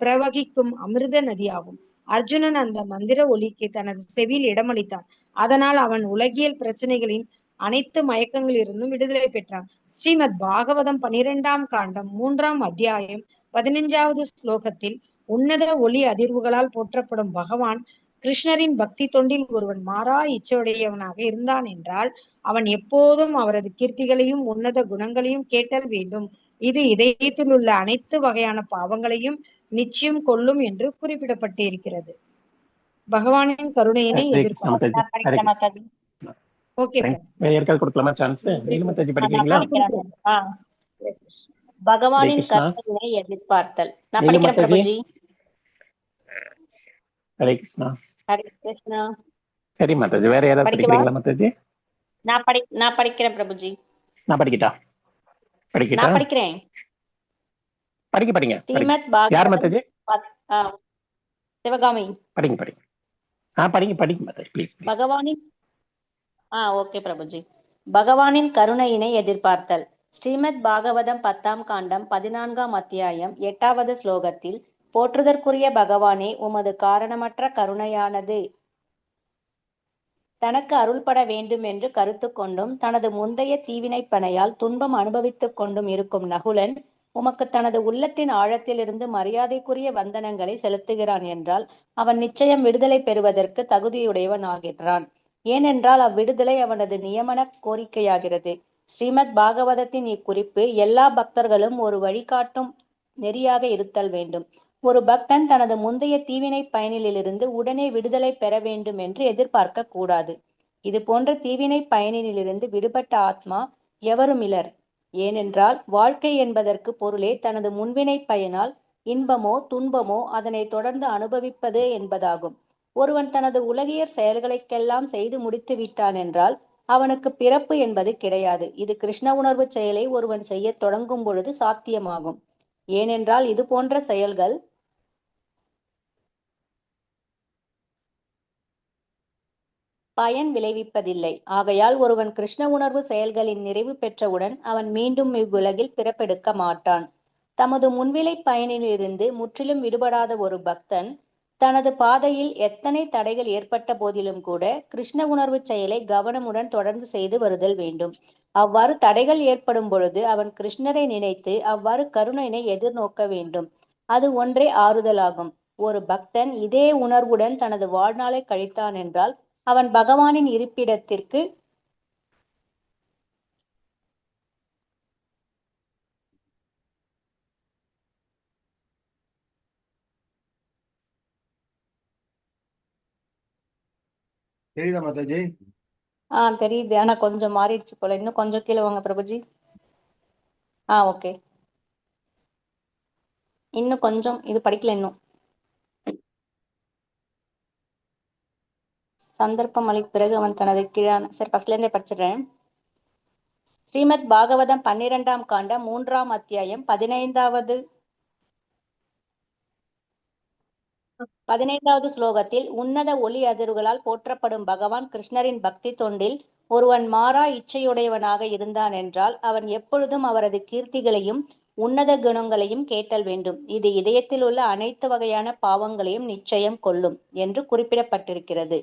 பிரவகிக்கும் அமிர்த நதியாகும். அர்ஜுனன் அந்த மந்திர ஒலிக்கு தனது செவியில் இடமளித்தான். அதனால் அவன் உலகியல் பிரச்சனைகளின் அனைத்து மயக்கங்களிலிருந்தும் விடுதலை பெற்றான். ஸ்ரீமத் பாகவதம் 12ஆம் காண்டம் 3ஆம் அத்தியாயம் 15வது ஸ்லோகத்தில் உன்னத ஒலி அதிர்வுகளால் போற்றப்படும் பகவான் கிருஷ்ணரின் பக்தி தொண்டில் ஒருவன் மாறா இச்சையுடையவனாக இருந்தான் என்றால் அவன் எப்போதும் அவரது கீர்த்திகளையும் உன்னத குணங்களையும் கேட்டல் வேண்டும். இது இதயத்தில் உள்ள அனைத்து வகையான பாவங்களையும் நிச்சயம் கொள்ளும் என்று குறிப்பிடப்பட்டு இருக்கிறது. பகவானின் கருணையினை எதிர்பார்க்கிறேன். பகவானின் கருணையினை எதிர்பார்த்தல். நான் படிக்கிறேன் பிரபுஜி. ஹரே கிருஷ்ணா. ஹரே கிருஷ்ணா. சரி மாதாஜி, வேற யாராவது படிக்கிறீங்களா மாதாஜி? நான் படிக்கிறேன் பிரபுஜி. நான் படிக்கட்டா? நான் படிக்கிறேன். படிங்க. ஸ்ரீமத் யார் மாதாஜி? சிவகாமி. படிங்க. படிங்க மாதாஜி ப்ளீஸ். பகவானின் ஓகே பிரபுஜி. பகவானின் கருணையினை எதிர்பார்த்தல். ஸ்ரீமத் பாகவதம் 10ஆம் காண்டம் 14ஆம் அத்தியாயம் 8வது ஸ்லோகத்தில் போற்றுதற்குரிய பகவானே, உமது காரணமற்ற கருணையானது தனக்கு அருள்பட வேண்டும் என்று கருத்து கொண்டும் தனது முந்தைய தீவினைப்பனையால் துன்பம் அனுபவித்துக் கொண்டும் இருக்கும் நகுலன் உமக்கு தனது உள்ளத்தின் ஆழத்திலிருந்து மரியாதைக்குரிய வந்தனங்களை செலுத்துகிறான் என்றால் அவன் நிச்சயம் விடுதலை பெறுவதற்கு தகுதியுடையவன் ஆகிறான். ஏனென்றால் அவ்விடுதலை அவனது நியமன கோரிக்கையாகிறது. ஸ்ரீமத் பாகவதத்தின் இக்குறிப்பு எல்லா பக்தர்களும் ஒரு வழிகாட்டும் நெறியாக இருத்தல் வேண்டும். ஒரு பக்தன் தனது முந்தைய தீவினை பயனிலிருந்து உடனே விடுதலை பெற வேண்டும் என்று எதிர்பார்க்க கூடாது. இது போன்ற தீவினை பயனிலிருந்து விடுபட்ட ஆத்மா எவருமிலர். ஏனென்றால் வாழ்க்கை என்பதற்கு பொருளே தனது முன்வினை பயனால் இன்பமோ துன்பமோ அதனை தொடர்ந்து அனுபவிப்பது என்பதாகும். ஒருவன் தனது உலகியற் செயல்களுக்கெல்லாம் செய்து முடித்து விட்டான் என்றால் அவனுக்கு பிறப்பு என்பது கிடையாது. இது கிருஷ்ண உணர்வு செயலை ஒருவன் செய்ய தொடங்கும் பொழுது சாத்தியமாகும். ஏனென்றால் இது போன்ற செயல்கள் பயன் விளைவிப்பதில்லை. ஆகையால் ஒருவன் கிருஷ்ண உணர்வு செயல்களின் நிறைவு பெற்றவுடன் அவன் மீண்டும் இவ்வுலகில் பிறப்பெடுக்க மாட்டான். தமது முன்விலை பயனிலிருந்து முற்றிலும் விடுபடாத ஒரு பக்தன் தனது பாதையில் எத்தனை தடைகள் ஏற்பட்ட போதிலும் கூட கிருஷ்ண உணர்வு செயலை கவனமுடன் தொடர்ந்து செய்து வருதல் வேண்டும். அவ்வாறு தடைகள் ஏற்படும் பொழுது அவன் கிருஷ்ணரை நினைத்து அவ்வாறு கருணையினை எதிர்நோக்க வேண்டும். அது ஒன்றே ஆறுதலாகும். ஒரு பக்தன் இதே உணர்வுடன் தனது வாழ்நாளை கழித்தான் என்றால் அவன் பகவானின் இருப்பிடத்திற்கு தெரியுதா மாதாஜி? தெரியுது. ஆனா கொஞ்சம் மாறிடுச்சு போல. இன்னும் கொஞ்சம் கீழே வாங்க பிரபுஜி. ஓகே. இன்னும் கொஞ்சம் இது படிக்கல. இன்னும் சந்தர்ப்பம் அளித்த பிறகு அவன் தனது கீழான சரி ஃபர்ஸ்ட்ல இருந்தே படிச்சிடுறேன். ஸ்ரீமத் பாகவதம் 12ஆம் காண்டம் 3ஆம் அத்தியாயம் 15வது ஸ்லோகத்தில் உன்னத ஒளி அதிர்வுகளால் போற்றப்படும் பகவான் கிருஷ்ணரின் பக்தி தொண்டில் ஒருவன் மாறா இச்சையுடையவனாக இருந்தான் என்றால் அவன் எப்பொழுதும் அவரது கீர்த்திகளையும் உன்னத குணங்களையும் கேட்டல் வேண்டும். இது இதயத்தில் உள்ள அனைத்து வகையான பாவங்களையும் நிச்சயம் கொல்லும் என்று குறிப்பிடப்பட்டிருக்கிறது.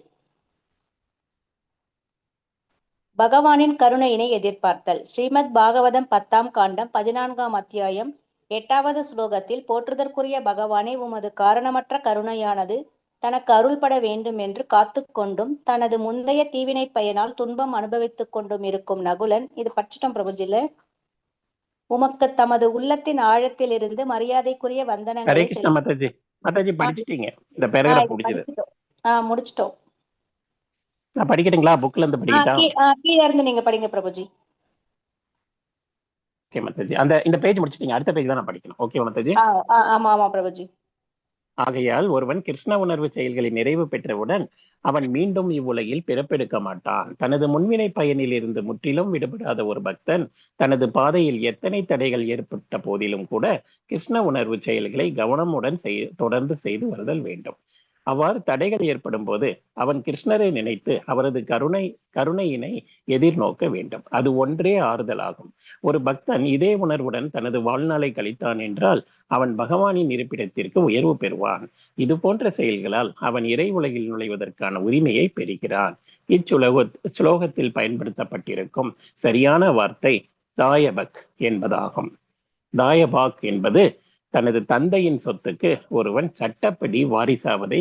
பகவானின் கருணையினை எதிர்பார்த்தல். ஸ்ரீமத் பாகவதம் 10ஆம் காண்டம் 14ஆம் அத்தியாயம் 8வது ஸ்லோகத்தில் போற்றுதற்குரிய பகவானே, உமது காரணமற்ற கருணையானது தனக்கு அருள்பட வேண்டும் என்று காத்து கொண்டும் தனது முந்தைய தீவினை பயனால் துன்பம் அனுபவித்துக் கொண்டும் இருக்கும் நகுலன், இது படிச்சிட்டோம் பிரபுஜில, உமக்கு தமது உள்ளத்தின் ஆழத்தில் இருந்து மரியாதைக்குரிய வந்தனங்களை முடிச்சிட்டோம். நான் படிக்கட்டுங்களா? புக்ல இருந்து படிக்கட்டா? கீழ இருந்து நீங்க படிங்க பிரபுஜி. ஓகே மாதாஜி. இந்த பேஜ் முடிச்சிட்டீங்க, அடுத்த பேஜ் தான் நான் படிக்கணும். ஓகே மாதாஜி? ஆமா பிரபுஜி. ஆகையால் ஒருவன் கிருஷ்ண உணர்வு செயல்களை நிறைவு பெற்றவுடன் அவன் மீண்டும் இவ்வுலகில் பிறப்பெடுக்க மாட்டான். தனது முன்வினை பயனில் இருந்து முற்றிலும் விடுபடாத ஒரு பக்தன் தனது பாதையில் எத்தனை தடைகள் ஏற்பட்ட போதிலும் கூட கிருஷ்ண உணர்வு செயல்களை கவனமுடன் தொடர்ந்து செய்து வருதல் வேண்டும். அவ்வாறு தடைகள் ஏற்படும் போது அவன் கிருஷ்ணரை நினைத்து அவரது கருணையினை எதிர்நோக்க வேண்டும். அது ஒன்றே ஆறுதலாகும். ஒரு பக்தன் இதே உணர்வுடன் தனது வாழ்நாளை கழித்தான் என்றால் அவன் பகவானின் இருப்பிடத்திற்கு உயர்வு பெறுவான். இது போன்ற செயல்களால் அவன் இறை உலகில் நுழைவதற்கான உரிமையை பெறுகிறான். ஸ்லோகத்தில் பயன்படுத்தப்பட்டிருக்கும் சரியான வார்த்தை தாயபக் என்பதாகும். தாயபாக் என்பது தனது தந்தையின் சொத்துக்கு ஒருவன் சட்டப்படி வாரிசாவதை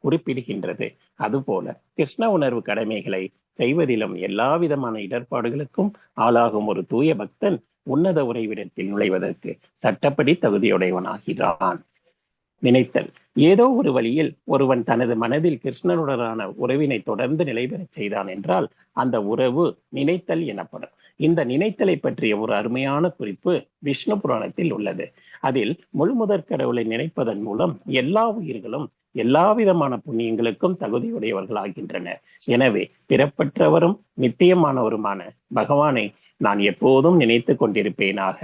குறிப்பிடுகின்றது. அதுபோல கிருஷ்ண உணர்வு கடமைகளை செய்வதிலும் எல்லா விதமான இடர்பாடுகளுக்கும் ஆளாகும் ஒரு தூய பக்தன் உன்னத உறைவிடத்தில் நுழைவதற்கு சட்டப்படி தகுதியுடையவனாகிறான். நினைத்தல். ஏதோ ஒரு வழியில் ஒருவன் தனது மனதில் கிருஷ்ணனுடனான உறவினை தொடர்ந்து நிலைபெறச் செய்தான் என்றால் அந்த உறவு நினைத்தல் எனப்படும். இந்த நினைத்தலை பற்றிய ஒரு அருமையான குறிப்பு விஷ்ணு புராணத்தில் உள்ளது. அதில் முழுமுதற் கடவுளை நினைப்பதன் மூலம் எல்லா உயிர்களும் எல்லா விதமான புண்ணியங்களுக்கும் தகுதியுடையவர்களாகின்றனர். எனவே பிறப்பற்றவரும் நித்தியமானவருமான பகவானை நான் எப்போதும் நினைத்து கொண்டிருப்பேனாக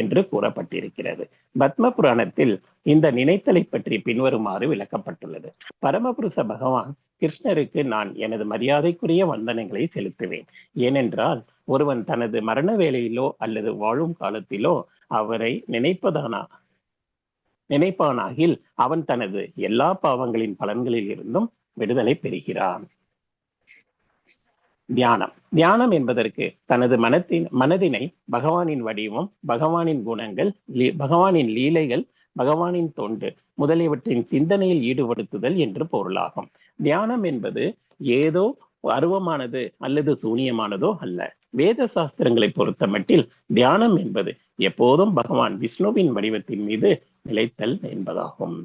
என்று கூறப்பட்டிருக்கிறது. பத்ம புராணத்தில் இந்த நினைத்தலை பற்றி பின்வருமாறு விளக்கப்பட்டுள்ளது. பரமபுருஷ பகவான் கிருஷ்ணருக்கு நான் எனது மரியாதைக்குரிய வந்தனங்களை செலுத்துவேன். ஏனென்றால் ஒருவன் தனது மரண வேளையிலோ அல்லது வாழும் காலத்திலோ அவரை நினைப்பானாகில் அவன் தனது எல்லா பாவங்களின் பலன்களில் இருந்தும் விடுதலை பெறுகிறான். தியானம். தியானம் என்பதற்கு தனது மனதினை பகவானின் வடிவம், பகவானின் குணங்கள், பகவானின் லீலைகள், பகவானின் தொண்டு முதலியவற்றின் சிந்தனையில் ஈடுபடுத்துதல் என்று பொருளாகும். தியானம் என்பது ஏதோ அருவமானது அல்லது சூனியமானதோ அல்ல. வேத சாஸ்திரங்களை பொறுத்த மட்டில் தியானம் என்பது எப்போதும் பகவான் விஷ்ணுவின் வடிவத்தின் மீது நிலைத்தல் என்பதாகும்.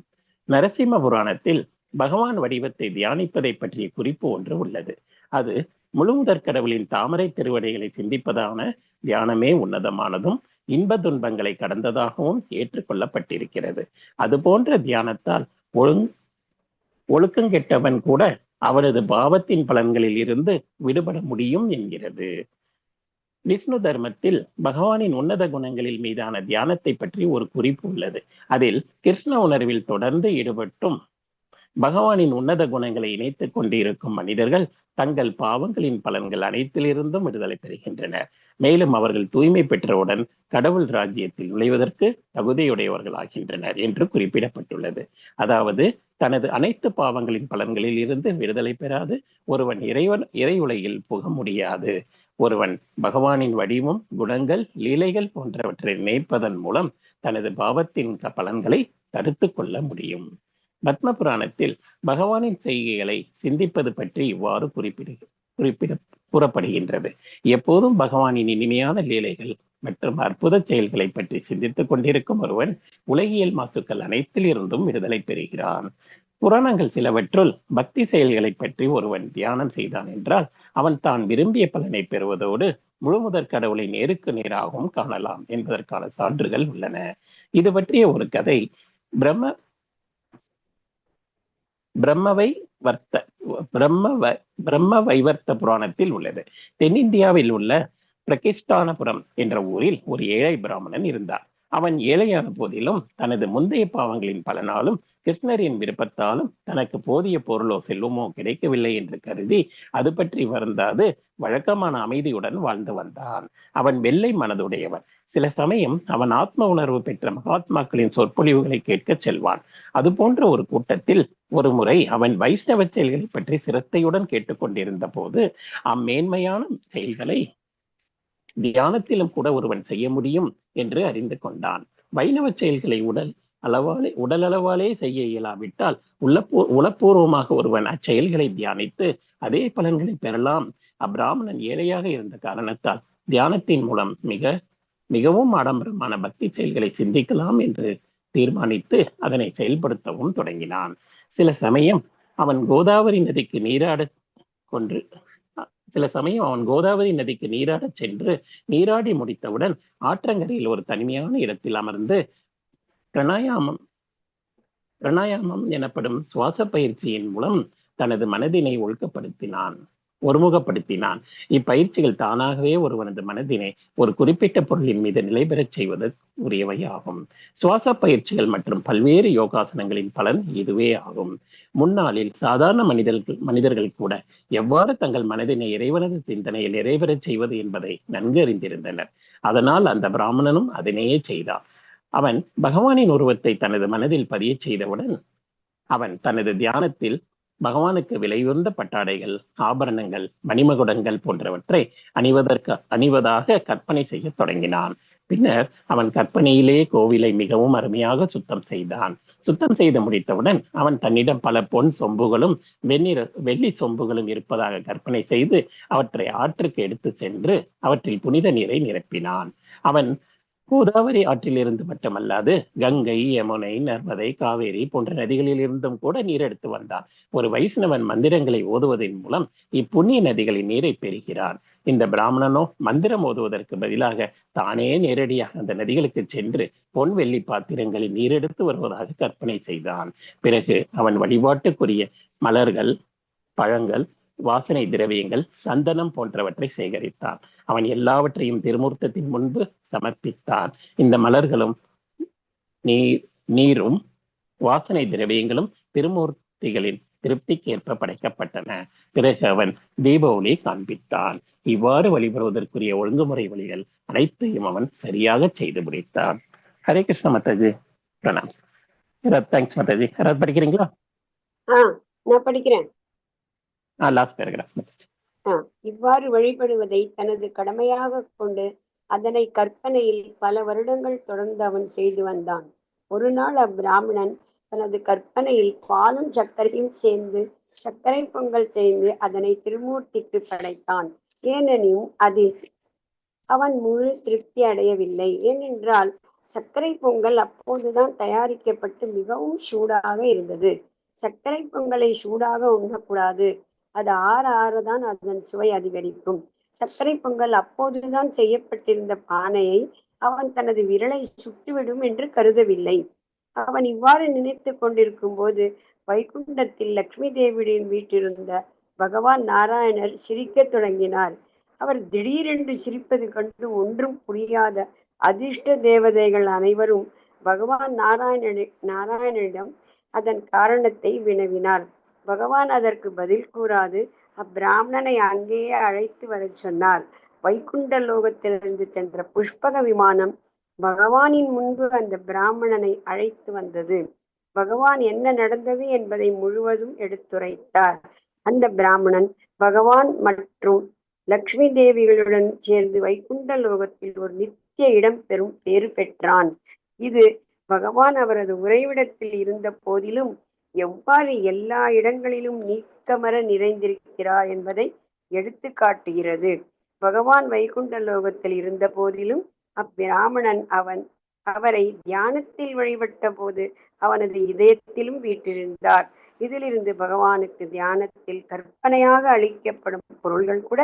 நரசிம்ம புராணத்தில் பகவான் வடிவத்தை தியானிப்பதை பற்றிய குறிப்பு ஒன்று உள்ளது. அது முழுமுதற் கடவுளின் தாமரை திருவடிகளை சிந்திப்பதான தியானமே உன்னதமானதும் இன்ப துன்பங்களை கடந்ததாகவும் ஏற்றுக்கொள்ளப்பட்டிருக்கிறது. அது போன்ற தியானத்தால் ஒழுக்கங்கெட்டவன் கூட அவரது பாவத்தின் பலன்களில் இருந்து விடுபட முடியும் என்கிறது. விஷ்ணு தர்மத்தில் பகவானின் உன்னத குணங்களில் மீதான தியானத்தை பற்றி ஒரு குறிப்பு உள்ளது. அதில் கிருஷ்ண உணர்வில் தொடர்ந்து ஈடுபட்டும் பகவானின் உன்னத குணங்களை இணைத்துக் கொண்டிருக்கும் மனிதர்கள் தங்கள் பாவங்களின் பலன்கள் அனைத்திலிருந்தும் விடுதலை பெறுகின்றனர். மேலும் அவர்கள் தூய்மை பெற்றவுடன் கடவுள் ராஜ்யத்தில் நுழைவதற்கு தகுதியுடையவர்கள் ஆகின்றனர் என்று குறிப்பிடப்பட்டுள்ளது. அதாவது தனது அனைத்து பாவங்களின் பலன்களில் இருந்து விடுதலை பெறாது ஒருவன் இறை உலகில் புக முடியாது. ஒருவன் பகவானின் வடிவம், குணங்கள், லீலைகள் போன்றவற்றை நினைப்பதன் மூலம் தனது பாவத்தின் பலன்களை தடுத்து கொள்ள முடியும். பத்ம புராணத்தில் பகவானின் செய்கைகளை சிந்திப்பது பற்றி இவ்வாறு கூறப்படுகின்றது. எப்போதும் பகவானின் இனிமையான லீலைகள் மற்றும் அற்புத செயல்களை பற்றி சிந்தித்துக் கொண்டிருக்கும் ஒருவன் உலகியல் மாசுக்கள் அனைத்தில் இருந்தும் விடுதலை பெறுகிறான். புராணங்கள் சிலவற்றுள் பக்தி செயல்களை பற்றி ஒருவன் தியானம் செய்தான் என்றால் அவன் தான் விரும்பிய பலனை பெறுவதோடு முழுமுதற் கடவுளை நேருக்கு நேராகவும் காணலாம் என்பதற்கான சான்றுகள் உள்ளன. இது பற்றிய ஒரு கதை பிரம்ம வைவர்த்த புராணத்தில் உள்ளது. தென்னிந்தியாவில் உள்ள பிரகிஷ்டானபுரம் என்ற ஊரில் ஒரு ஏழை பிராமணன் இருந்தார். அவன் ஏழையான போதிலும் தனது முந்தைய பாவங்களின் பலனாலும் கிருஷ்ணரின் விருப்பத்தாலும் தனக்கு போதிய பொருளோ செல்வமோ கிடைக்கவில்லை என்று கருதி அது பற்றி வருந்தாது வழக்கமான அமைதியுடன் வாழ்ந்து வந்தான். அவன் வெள்ளை மனதுடையவன். சில சமயம் அவன் ஆத்ம உணர்வு பெற்ற மகாத்மாக்களின் சொற்பொழிவுகளை கேட்க செல்வான். அது போன்ற ஒரு கூட்டத்தில் ஒரு முறை அவன் வைஷ்ணவ செயல்களை பற்றி சிரத்தையுடன் கேட்டுக்கொண்டிருந்த போது அம்மேன்மையான செயல்களை தியானத்திலும் கூட ஒருவன் செய்ய முடியும் என்று அறிந்து கொண்டான். வைணவ செயல்களை உடல் அளவாலே செய்ய இயலாவிட்டால் உளப்பூர்வமாக ஒருவன் அச்செயல்களை தியானித்து அதே பலன்களை பெறலாம். அப்பிராமணன் ஏழையாக இருந்த காரணத்தால் தியானத்தின் மூலம் மிகவும் ஆடம்பரமான பக்தி செயல்களை சிந்திக்கலாம் என்று தீர்மானித்து அதனை செயல்படுத்தவும் தொடங்கினான். சில சமயம் அவன் கோதாவரி நதிக்கு நீராடச் சென்று நீராடி முடித்தவுடன் ஆற்றங்கரையில் ஒரு தனிமையான இடத்தில் அமர்ந்து பிரணாயாமம் எனப்படும் சுவாச பயிற்சியின் மூலம் தனது மனதினை ஒருமுகப்படுத்தினான். இப்பயிற்சிகள் தானாகவே ஒருவனது மனதினை ஒரு குறிப்பிட்ட பொருளின் மீது நிலை பெறச் செய்வது உரியவை ஆகும். சுவாச பயிற்சிகள் மற்றும் பல்வேறு யோகாசனங்களின் பலன் இதுவே ஆகும். முன்னாளில் சாதாரண மனிதர்கள் கூட எவ்வாறு தங்கள் மனதினை இறைவனது சிந்தனையில் நிறைவேறச் செய்வது என்பதை நன்கு அறிந்திருந்தனர். அதனால் அந்த பிராமணனும் அதனையே செய்தான். அவன் பகவானின் உருவத்தை தனது மனதில் பதிய செய்தவுடன் அவன் தனது தியானத்தில் பகவானுக்கு விலையுயர்ந்த பட்டாடைகள், ஆபரணங்கள், மணிமகுடங்கள் போன்றவற்றை அணிவதாக கற்பனை செய்ய தொடங்கினான். பின்னர் அவன் கற்பனையிலே கோவிலை மிகவும் அருமையாக சுத்தம் செய்தான். சுத்தம் செய்து முடித்தவுடன் அவன் தன்னிடம் பல பொன் சொம்புகளும் வெள்ளி சொம்புகளும் இருப்பதாக கற்பனை செய்து அவற்றை ஆற்றுக்கு எடுத்து சென்று அவற்றில் புனித நீரை நிரப்பினான். அவன் கோதாவரி ஆற்றிலிருந்து மட்டுமல்லாது கங்கை, யமுனை, நர்மதை, காவேரி போன்ற நதிகளில் இருந்தும் கூட நீர் எடுத்து வந்தான். ஒரு வைஷ்ணவன் மந்திரங்களை ஓதுவதன் மூலம் இப்புண்ணிய நதிகளின் நீரை பெறுகிறான். இந்த பிராமணனோ மந்திரம் ஓதுவதற்கு பதிலாக தானே நேரடியாக அந்த நதிகளுக்கு சென்று பொன் வெள்ளி பாத்திரங்களில் நீர் எடுத்து வருவதாக கற்பனை செய்தான். பிறகு அவன் வழிபாட்டுக்குரிய மலர்கள், பழங்கள், வாசனை திரவியங்கள், சந்தனம் போன்றவற்றை சேகரித்தான். அவன் எல்லாவற்றையும் திருமூர்த்தத்தின் முன்பு சமர்ப்பித்தான். இந்த மலர்களும் நீரும் வாசனை திரவியங்களும் திருமூர்த்திகளின் திருப்திக்கேற்ப படைக்கப்பட்டன. பிறகு அவன் தீபாவளி காண்பித்தான். இவ்வாறு வழிபடுவதற்குரிய ஒழுங்குமுறை வழிகள் அனைத்தையும் அவன் சரியாக செய்து முடித்தான். ஹரே கிருஷ்ண மாதாஜி, பிரணாம். தேங்க்ஸ் மாதாஜி. யாராவது படிக்கிறீங்களா? நான் படிக்கிறேன். Last paragraph. இவ்வாறு வழிபடுவதை தனது கடமையாக கொண்டு அதனை கற்பனையில் பல வருடங்கள் தொடர்ந்து அவன் செய்து வந்தான். ஒரு நாள் அப்பிராமணன் தனது கற்பனையில் பாலும் சர்க்கரையும் சேர்ந்து சர்க்கரை பொங்கல் செய்து அதனை திருமூர்த்திக்கு படைத்தான். ஏனெனில் அதில் அவன் முழு திருப்தி அடையவில்லை. ஏனென்றால் சர்க்கரை பொங்கல் அப்போதுதான் தயாரிக்கப்பட்டு மிகவும் சூடாக இருந்தது. சர்க்கரை பொங்கலை சூடாக உண்ணக்கூடாது, அது ஆற ஆறதான் அதன் சுவை அதிகரிக்கும். சர்க்கரை பொங்கல் அப்போதுதான் செய்யப்பட்டிருந்த பானையை அவன் தனது விரலை சுட்டுவிடும் என்று கருதவில்லை. அவன் இவ்வாறு நினைத்து கொண்டிருக்கும் போது வைகுண்டத்தில் லட்சுமி தேவியின் வீட்டிலிருந்த பகவான் நாராயணர் சிரிக்கத் தொடங்கினார். அவர் திடீரென்று சிரிப்பது கண்டு ஒன்றும் புரியாத அதிர்ஷ்ட தேவதைகள் அனைவரும் பகவான் நாராயணனிடம் அதன் காரணத்தை வினவினார். பகவான் அதற்கு பதில் கூறாது அப்பிராமணனை அங்கேயே அழைத்து வர சொன்னார். வைகுண்ட லோகத்திலிருந்து சென்ற புஷ்பக விமானம் பகவானின் முன்பு அந்த பிராமணனை அழைத்து வந்தது. பகவான் என்ன நடந்தது என்பதை முழுவதும் எடுத்துரைத்தார். அந்த பிராமணன் பகவான் மற்றும் லக்ஷ்மி தேவிகளுடன் சேர்ந்து வைகுண்ட லோகத்தில் ஒரு நித்திய இடம் பெறும் பேறு பெற்றான். இது பகவான் அவரது உறைவிடத்தில் இருந்த போதிலும் எவ்வாறு எல்லா இடங்களிலும் நீக்கமர நிறைந்திருக்கிறார் என்பதை எடுத்து காட்டுகிறது. பகவான் வைகுண்ட லோகத்தில் இருந்த போதிலும் அப்பிராமணன் அவரை தியானத்தில் வழிபட்ட போது அவனது இதயத்திலும் வீற்றிருந்தார். இதிலிருந்து பகவானுக்கு தியானத்தில் கற்பனையாக அளிக்கப்படும் பொருள்கள் கூட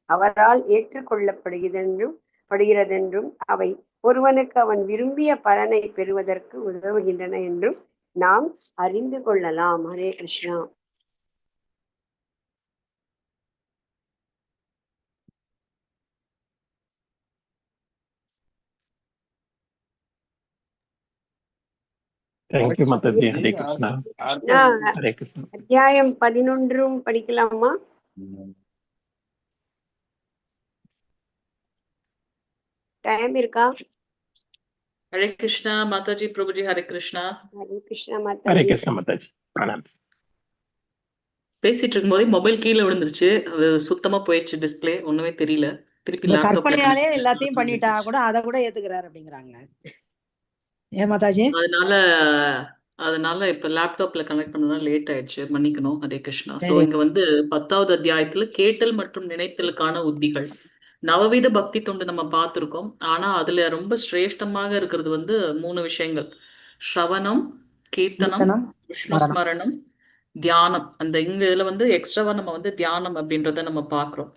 அவரால் ஏற்றுக்கொள்ளப்படுகிறதென்றும் அவை ஒருவனுக்கு அவன் விரும்பிய பலனை பெறுவதற்கு உதவுகின்றன என்றும் நாம் அறிந்து கொள்ளலாம். ஹரே கிருஷ்ணா. தேங்க்யூ மாதாஜி. ஹரே கிருஷ்ணா. ஹரே கிருஷ்ணா. அத்தியாயம் 11 படிக்கலாமா? டைம் இருக்கா? ஹரே கிருஷ்ணா மாதாஜி. பிரபுஜி ஹரே கிருஷ்ணா. ஹரே கிருஷ்ணா ஹரே மாதாஜி. கிருஷ்ணா மாதாஜி. பிரணாம். பேசிட்டு இருக்கும்போது மொபைல் கீழே விழுந்துருச்சு. அது சுத்தமா போயிடுச்சு, டிஸ்பிளே ஒண்ணுமே தெரியல. திருப்பி இந்த லேப்டாப்ல கற்பனையாலே எல்லாத்தையும் பண்ணிட்டா கூட அதை கூட ஏத்துக்கிறாரு அப்படிங்கிறாங்க. ஏன் மாதாஜி? அதனால இப்ப லேப்டாப்ல கனெக்ட் பண்ணதான் லேட் ஆயிடுச்சு, மன்னிக்கணும். ஹரே கிருஷ்ணா. சோ இங்க வந்து 10வது அத்தியாயத்துல கேட்டல் மற்றும் நினைத்தலுக்கான உத்திகள், நவவித பக்தி தொண்டு நம்ம பார்த்திருக்கோம். ஆனா அதுல ரொம்ப சிரேஷ்டமாக இருக்கிறது வந்து 3 விஷயங்கள்: ஸ்ரவணம், கீர்த்தனம், விஷ்ணு ஸ்மரணம், தியானம். அந்த இங்க இதுல வந்து எக்ஸ்ட்ராவா நம்ம வந்து தியானம் அப்படின்றத நம்ம பாக்குறோம்.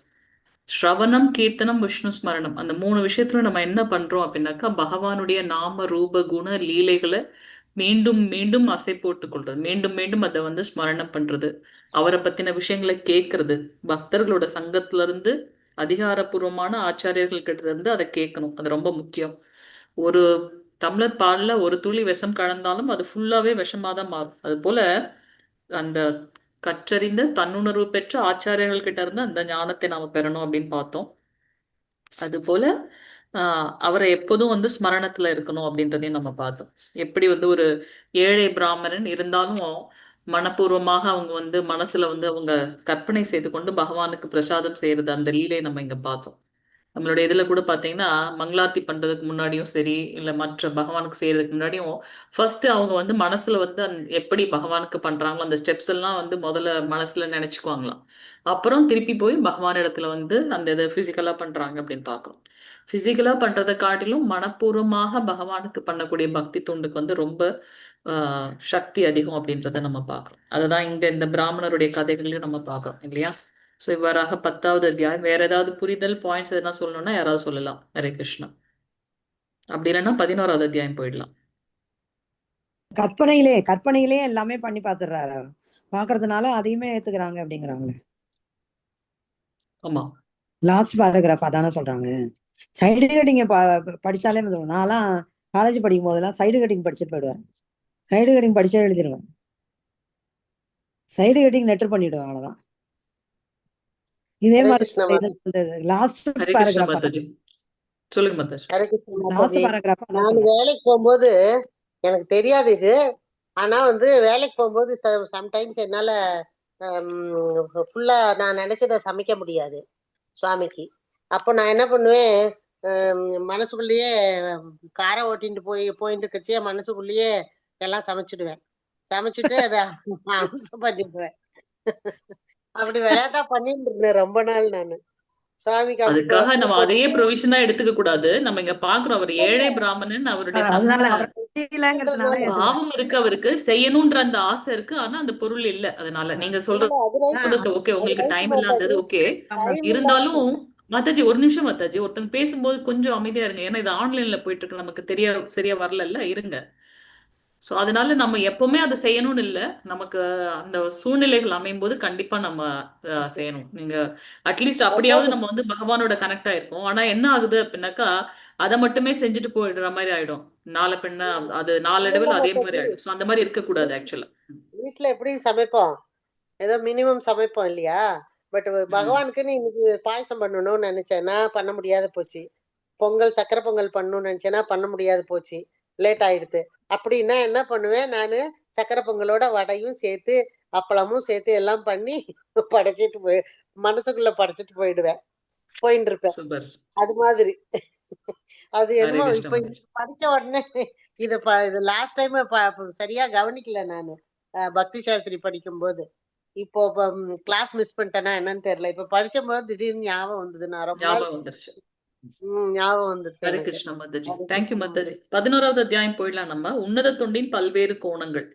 ஸ்ரவணம், கீர்த்தனம், விஷ்ணு ஸ்மரணம், அந்த 3 விஷயத்துல நம்ம என்ன பண்றோம் அப்படின்னாக்கா பகவானுடைய நாம ரூப குண லீலைகளை மீண்டும் மீண்டும் அசை போட்டுக் கொள்றது, மீண்டும் மீண்டும் அதை வந்து ஸ்மரணம் பண்றது, அவரை பத்தின விஷயங்களை கேட்கறது, பக்தர்களோட சங்கத்துல இருந்து அதிகாரப்பூர்வமான ஆச்சாரியர்கள் கிட்ட இருந்து அதை கேட்கணும். அது ரொம்ப முக்கியம். ஒரு டம்ளர் பால்ல ஒரு துளி விஷம் கலந்தாலும் அது ஃபுல்லாவே விஷமாதான் மாறும். அது போல அந்த கற்றறிந்த தன்னுணர்வு பெற்ற ஆச்சாரியர்கள் கிட்ட இருந்து அந்த ஞானத்தை நாம பெறணும் அப்படின்னு பார்த்தோம். அது போல அவரை எப்போதும் வந்து ஸ்மரணத்துல இருக்கணும் அப்படின்றதையும் நம்ம பார்த்தோம். எப்படி வந்து ஒரு ஏழை பிராமணன் இருந்தாலும் மனப்பூர்வமாக அவங்க வந்து மனசுல வந்து அவங்க கற்பனை செய்து கொண்டு பகவானுக்கு பிரசாதம் செய்யறது, அந்த லீலையை நம்ம இங்க பார்த்தோம். நம்மளுடைய இதுல கூட பாத்தீங்கன்னா மங்களார்த்தி பண்றதுக்கு முன்னாடியும் சரி, இல்ல மற்ற பகவானுக்கு செய்யறதுக்கு முன்னாடியும் ஃபர்ஸ்ட் அவங்க வந்து மனசுல வந்து எப்படி பகவானுக்கு பண்றாங்களோ அந்த ஸ்டெப்ஸ் எல்லாம் வந்து முதல்ல மனசுல நினைச்சுக்குவாங்களாம். அப்புறம் திருப்பி போய் பகவான் இடத்துல வந்து அந்த இதை பிசிக்கலா பண்றாங்க அப்படின்னு பாக்குறோம். பிசிக்கலா பண்றதை காட்டிலும் மனப்பூர்வமாக பகவானுக்கு பண்ணக்கூடிய பக்தி தொண்டுக்கு வந்து ரொம்ப சக்தி அதிகம் அப்படின்றத நம்ம பாக்குறோம். அதுதான் இங்க இந்த பிராமணருடைய கதைகளையும் நம்ம பாக்குறோம் இல்லையா? ஸோ இவ்வாறாக 10வது அத்தியாயம். வேற ஏதாவது புரிதல் பாயிண்ட்ஸ் எதனா சொல்லணும்னா யாராவது சொல்லலாம். ஹரே கிருஷ்ணா. அப்படி இல்லைன்னா 11வது அத்தியாயம் போயிடலாம். கற்பனையிலே எல்லாமே பண்ணி பாத்துறாரு, பாக்குறதுனால அதையுமே ஏத்துக்கிறாங்க அப்படிங்கிறாங்க. ஆமா, லாஸ்ட் பேராகிராஃப் அதானே சொல்றாங்க. சைடு கட்டிங்க படிச்சாலே நான்லாம் காலேஜ் படிக்கும் போதெல்லாம் சைடு கட்டிங் படிச்சுட்டு போயிடுவேன். சைடு கட்டிங் படிச்சே எழுதிடுவேன். சைடு கட்டிங் லெட்டர் பண்ணிடுவேன், அவ்வளவுதான். இதே மாதிரி லாஸ்ட் பேராகிராஃப் சொல்லுங்க மாதாஜி. லாஸ்ட் பேராகிராஃப் நான் வேலைக்கு போகும்போது எனக்கு தெரியாது இது. ஆனா வந்து வேலைக்கு போகும்போது சம்டைம்ஸ் என்னால ஃபுல்லா நான் நினைச்சதை சமைக்க முடியாது சுவாமிக்கு. அப்போ நான் என்ன பண்ணுவேன், மனசுக்குள்ளேயே காரை ஓட்டிட்டு போயிட்டு இருக்கச்சே மனசுக்குள்ளேயே எல்லாம் சமைச்சிடுவேன். சமைச்சிட்டு அதை அம்சம் பண்ணிடுவேன். அப்படி விளையாட்டா பண்ணிட்டு இருந்தேன் ரொம்ப நாள் நானு. சுவாமிக்கு அப்படி அதுக்காக பூ நம்ம போட்டு அதையே ப்ரொவிஷனா எடுத்துக்க கூடாது. நம்ம இங்க பாக்குறோம், அவர் ஏழை பிராமணன், அவருடைய அதனால தன்மான அவரை முடியலங்கிறதுனால எடுத்துக்கிறேன். பாவம் இருக்கு, அவருக்கு செய்யணும்ன்ற அந்த ஆசை இருக்கு, ஆனா அந்த பொருள் இல்ல. அதனால நீங்க இல்ல சொல்றது அது ரைட்டு, ஓகே, அது உங்களுக்கு ரைட்டு டைம் இல்லாதது மாதாஜி. ஓகே. டைம் இருந்தாலும் இல்லாம மாதாஜி ஒரு நிமிஷம், மாதாஜி ஒருத்தங்க பேசும்போது கொஞ்சம் அமைதியா இருங்க. ஏன்னா இது ஆன்லைன்ல போயிட்டு இருக்கு, நமக்கு சரியா வரல இருங்க. சோ அதனால நம்ம எப்பவுமே அதை செய்யணும்னு இல்ல, நமக்கு அந்த சூழ்நிலைகள் அமையும் போது கண்டிப்பா நம்ம செய்யணும். நீங்க அட்லீஸ்ட் அப்படியாவது அதாவது நம்ம வந்து பகவானோட கனெக்ட் ஆயிருக்கோம். ஆனா என்ன ஆகுது அப்படின்னாக்கா, அதை மட்டுமே செஞ்சுட்டு போயிடுற மாதிரி ஆயிடும். நாளை பின்ன அது இல்ல நாளடைவில் அதே மாதிரி மாதாஜி, ஆயிடும். ஸோ அந்த மாதிரி இருக்கக்கூடாது ஆக்சுவலா. வீட்டுல எப்படி சமைப்போம், ஏதோ மினிமம் சமைப்போம் இல்லையா? பட் பகவானுக்குன்னு இன்னைக்கு பாயசம் பண்ணணும்னு நினைச்சேன்னா பண்ண முடியாத போச்சு. பொங்கல் சக்கரை பொங்கல் பண்ணணும்னு நினைச்சேன்னா பண்ண முடியாது போச்சு, லேட் ஆயிடுது. அப்படின்னா என்ன பண்ணுவேன் நானு, சக்கரை பொங்கலோட வடையும் சேர்த்து அப்பளமும் சேர்த்து எல்லாம் பண்ணி படைச்சிட்டு மனசுக்குள்ள படைச்சிட்டு போயிட்டு இருப்பேன். சூப்பர். அது மாதிரி அது ஹரே என்னமோ கிருஷ்ண இப்ப மாதாஜி. படிச்ச உடனே இது லாஸ்ட் டைம் சரியா கவனிக்கல நானு. பக்தி சாஸ்திரி படிக்கும்போது இப்போ கிளாஸ் மிஸ் பண்ணிட்டேனா என்னன்னு தெரியல. இப்ப படிச்சும் போது திடீர்னு ஞாபகம் வந்தது. நான் ரொம்ப நாள் ஞாபகம் வந்துருச்சு. ஞாபகம் வந்துருச்சு ஹரே எனக்கு. கிருஷ்ண மாதாஜி. ஹரே தேங்க்யூ கிருஷ்ணா மாதாஜி. மாதாஜி. 11வது அத்தியாயம் போயிடலாம் நம்ம. உன்னத தொண்டின் பல்வேறு கோணங்கள்.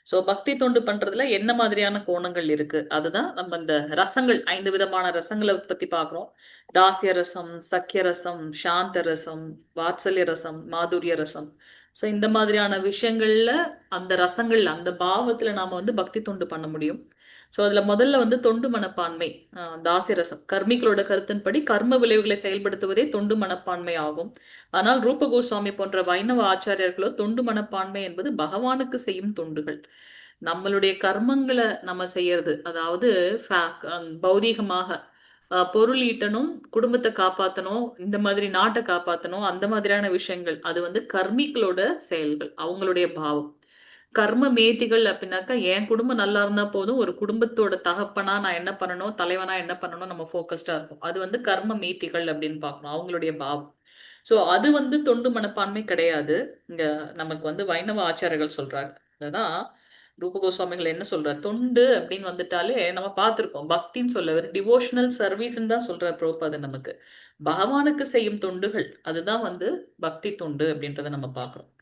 சோ பக்தி தொண்டு பண்றதுல என்ன மாதிரியான கோணங்கள் இருக்கு, அதுதான் நம்ம இந்த ரசங்கள், 5 விதமான ரசங்களை பத்தி பாக்குறோம். தாசிய ரசம், சக்கிய ரசம், சாந்த ரசம், வாத்சல்ய ரசம், மாதுரிய ரசம். சோ இந்த மாதிரியான விஷயங்கள்ல, அந்த ரசங்கள், அந்த பாவத்துல நாம வந்து பக்தி தொண்டு பண்ண முடியும். சோ அதுல முதல்ல வந்து தொண்டு மனப்பான்மை, தாசிய ரசம். கர்மிகளோட கருத்தின்படி கர்ம விளைவுகளை செயல்படுத்துவதே தொண்டு மனப்பான்மை ஆகும். ஆனால் ரூப கோஸ்வாமி போன்ற வைணவ ஆச்சாரியர்களோ தொண்டு மனப்பான்மை என்பது பகவானுக்கு செய்யும் தொண்டுகள். நம்மளுடைய கர்மங்களை நம்ம செய்யறது, அதாவது பௌதீகமாக பொருள் ஈட்டணும், குடும்பத்தை காப்பாத்தணும், இந்த மாதிரி நாட்டை காப்பாத்தணும், அந்த மாதிரியான விஷயங்கள், அது வந்து கர்மிகளோட செயல்கள், அவங்களுடைய பாவம். கர்ம மேதிகள் அப்படின்னாக்கா, என் குடும்பம் நல்லா இருந்தா போதும், ஒரு குடும்பத்தோட தகப்பனா நான் என்ன பண்ணணும், தலைவனா என்ன பண்ணணும், நம்ம ஃபோக்கஸ்டா இருக்கும். அது வந்து கர்ம மேதிகள் அப்படின்னு பார்க்கணும், அவங்களுடைய பாவம். சோ அது வந்து தொண்டு மனப்பான்மை கிடையாது. இங்க நமக்கு வந்து வைணவ ஆச்சாரியர்கள் சொல்றாங்க. அதுதான் ரூப கோஸ்வாமிகள் என்ன சொல்ற, தொண்டு அப்படின்னு வந்துட்டாலே நம்ம பார்த்திருக்கோம், பக்தின்னு சொல்ல ஒரு டிவோஷனல் சர்வீஸ்ன்னு தான் சொல்ற பிரபுபாதர் நமக்கு. பகவானுக்கு செய்யும் தொண்டுகள், அதுதான் வந்து பக்தி தொண்டு அப்படின்றத நம்ம பார்க்கிறோம்.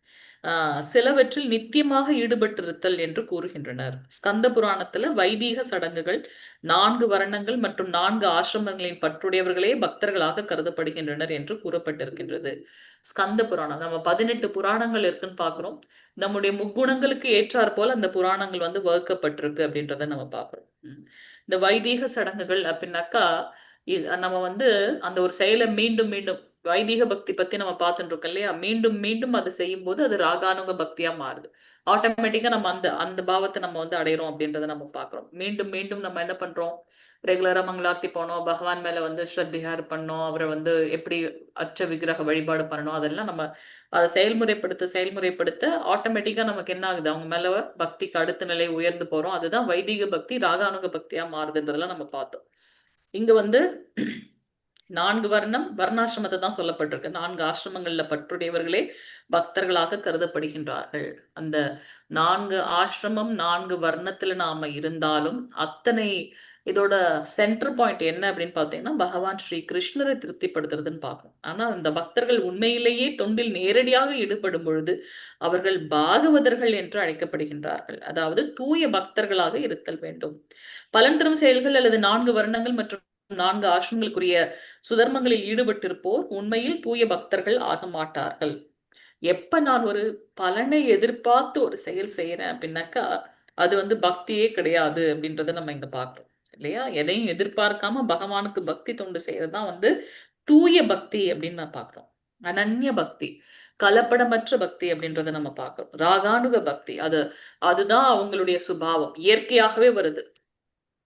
சிலவற்றில் நித்தியமாக ஈடுபட்டிருத்தல் என்று கூறுகின்றனர். ஸ்கந்த புராணத்துல வைதீக சடங்குகள், 4 வர்ணங்கள் மற்றும் 4 ஆசிரமங்களின் பற்றுடையவர்களே பக்தர்களாக கருதப்படுகின்றனர் என்று கூறப்பட்டிருக்கின்றது. ஸ்கந்த புராணம், நம்ம 18 புராணங்கள் இருக்குன்னு பாக்குறோம். நம்முடைய முக்குணங்களுக்கு ஏற்றாற் போல அந்த புராணங்கள் வந்து வகுக்கப்பட்டிருக்கு அப்படின்றத நம்ம பாக்குறோம். இந்த வைதீக சடங்குகள் அப்படின்னாக்கா, நம்ம வந்து அந்த ஒரு செயலை மீண்டும் மீண்டும், வைதிக பக்தி பத்தி நம்ம பார்த்துட்டு இருக்கோம் இல்லையா, மீண்டும் மீண்டும் அதை செய்யும் போது அது ராகானுக பக்தியா மாறுது. ஆட்டோமேட்டிக்கா நம்ம அந்த அந்த பாவத்தை நம்ம வந்து அடையிறோம் அப்படின்றத நம்ம பாக்குறோம். மீண்டும் மீண்டும் நம்ம என்ன பண்றோம், ரெகுலரா மங்களார்த்தி போனோம், பகவான் மேல வந்து ஸ்ரத்தையா பண்ணோம், அவரை வந்து எப்படி அச்ச விக்கிரக வழிபாடு பண்ணணும், அதெல்லாம் நம்ம அதை செயல்முறைப்படுத்த ஆட்டோமேட்டிக்கா நமக்கு என்ன ஆகுது, அவங்க மேல பக்திக்கு அடுத்த நிலை உயர்ந்து போறோம். அதுதான் வைதிக பக்தி ராகானுக பக்தியா மாறுதுன்றதெல்லாம் நம்ம பார்த்தோம். இங்க வந்து 4 வர்ணம், வர்ணாசிரமத்தை தான் சொல்லப்பட்டிருக்கு. 4 ஆசிரமங்கள்ல பற்றுடையவர்களே பக்தர்களாக கருதப்படுகின்றார்கள். அந்த 4 ஆசிரமம் 4 வர்ணத்துல நாம இருந்தாலும், அத்தனை இதோட சென்டர் பாயிண்ட் என்ன அப்படின்னு பார்த்தீங்கன்னா, பகவான் ஸ்ரீ கிருஷ்ணரை திருப்திப்படுத்துறதுன்னு பார்க்கணும். ஆனா இந்த பக்தர்கள் உண்மையிலேயே தொண்டில் நேரடியாக ஈடுபடும் பொழுது அவர்கள் பாகவதர்கள் என்று அழைக்கப்படுகின்றார்கள். அதாவது தூய பக்தர்களாக இருத்தல் வேண்டும். பலன் தரும் செயல்கள் அல்லது 4 வர்ணங்கள் மற்றும் 4 ஆசிரமங்களுக்குரிய சுதர்மங்களில் ஈடுபட்டிருப்போர் உண்மையில் தூய பக்தர்கள் ஆக மாட்டார்கள். எப்ப நான் ஒரு பலனை எதிர்பார்த்து ஒரு செயல் செய்யறேன் அப்படின்னாக்கா, அது வந்து பக்தியே கிடையாது அப்படின்றத நம்ம இங்க பார்க்கிறோம் இல்லையா. எதையும் எதிர்பார்க்காம பகவானுக்கு பக்தி தொண்டு செய்யறதுதான் வந்து தூய பக்தி அப்படின்னு நான் பார்க்கிறோம். அனன்ய பக்தி, கலப்படமற்ற பக்தி அப்படின்றத நம்ம பார்க்கிறோம். ராகானுக பக்தி, அதுதான் அவங்களுடைய சுபாவம், இயற்கையாகவே வருது.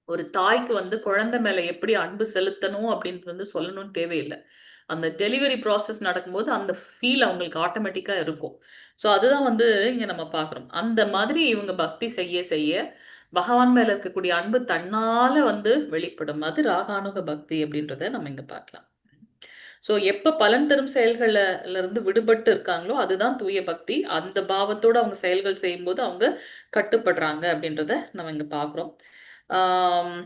ஒரு தாய்க்கு வந்து குழந்தை மேல எப்படி அன்பு செலுத்தணும் அப்படின்னு வந்து சொல்லணும்னு தேவையில்லை. அந்த டெலிவரி ப்ராசஸ் நடக்கும்போது அந்த ஃபீல் அவங்களுக்கு ஆட்டோமேட்டிக்கா இருக்கும். ஸோ அதுதான் வந்து இங்க நம்ம பார்க்குறோம். அந்த மாதிரி இவங்க பக்தி செய்ய செய்ய பகவான் மேல இருக்கக்கூடிய அன்பு தன்னால வந்து வெளிப்படும். அது ராகானுக பக்தி அப்படின்றத நம்ம இங்க பார்க்கலாம். சோ எப்ப பலன் தரும் செயல்கள்ல இருந்து விடுபட்டு இருக்காங்களோ அதுதான் தூய பக்தி. அந்த பாவத்தோட அவங்க செயல்கள் செய்யும்போது அவங்க கட்டுப்படுறாங்க அப்படின்றத நம்ம இங்க பாக்குறோம். ஆஹ்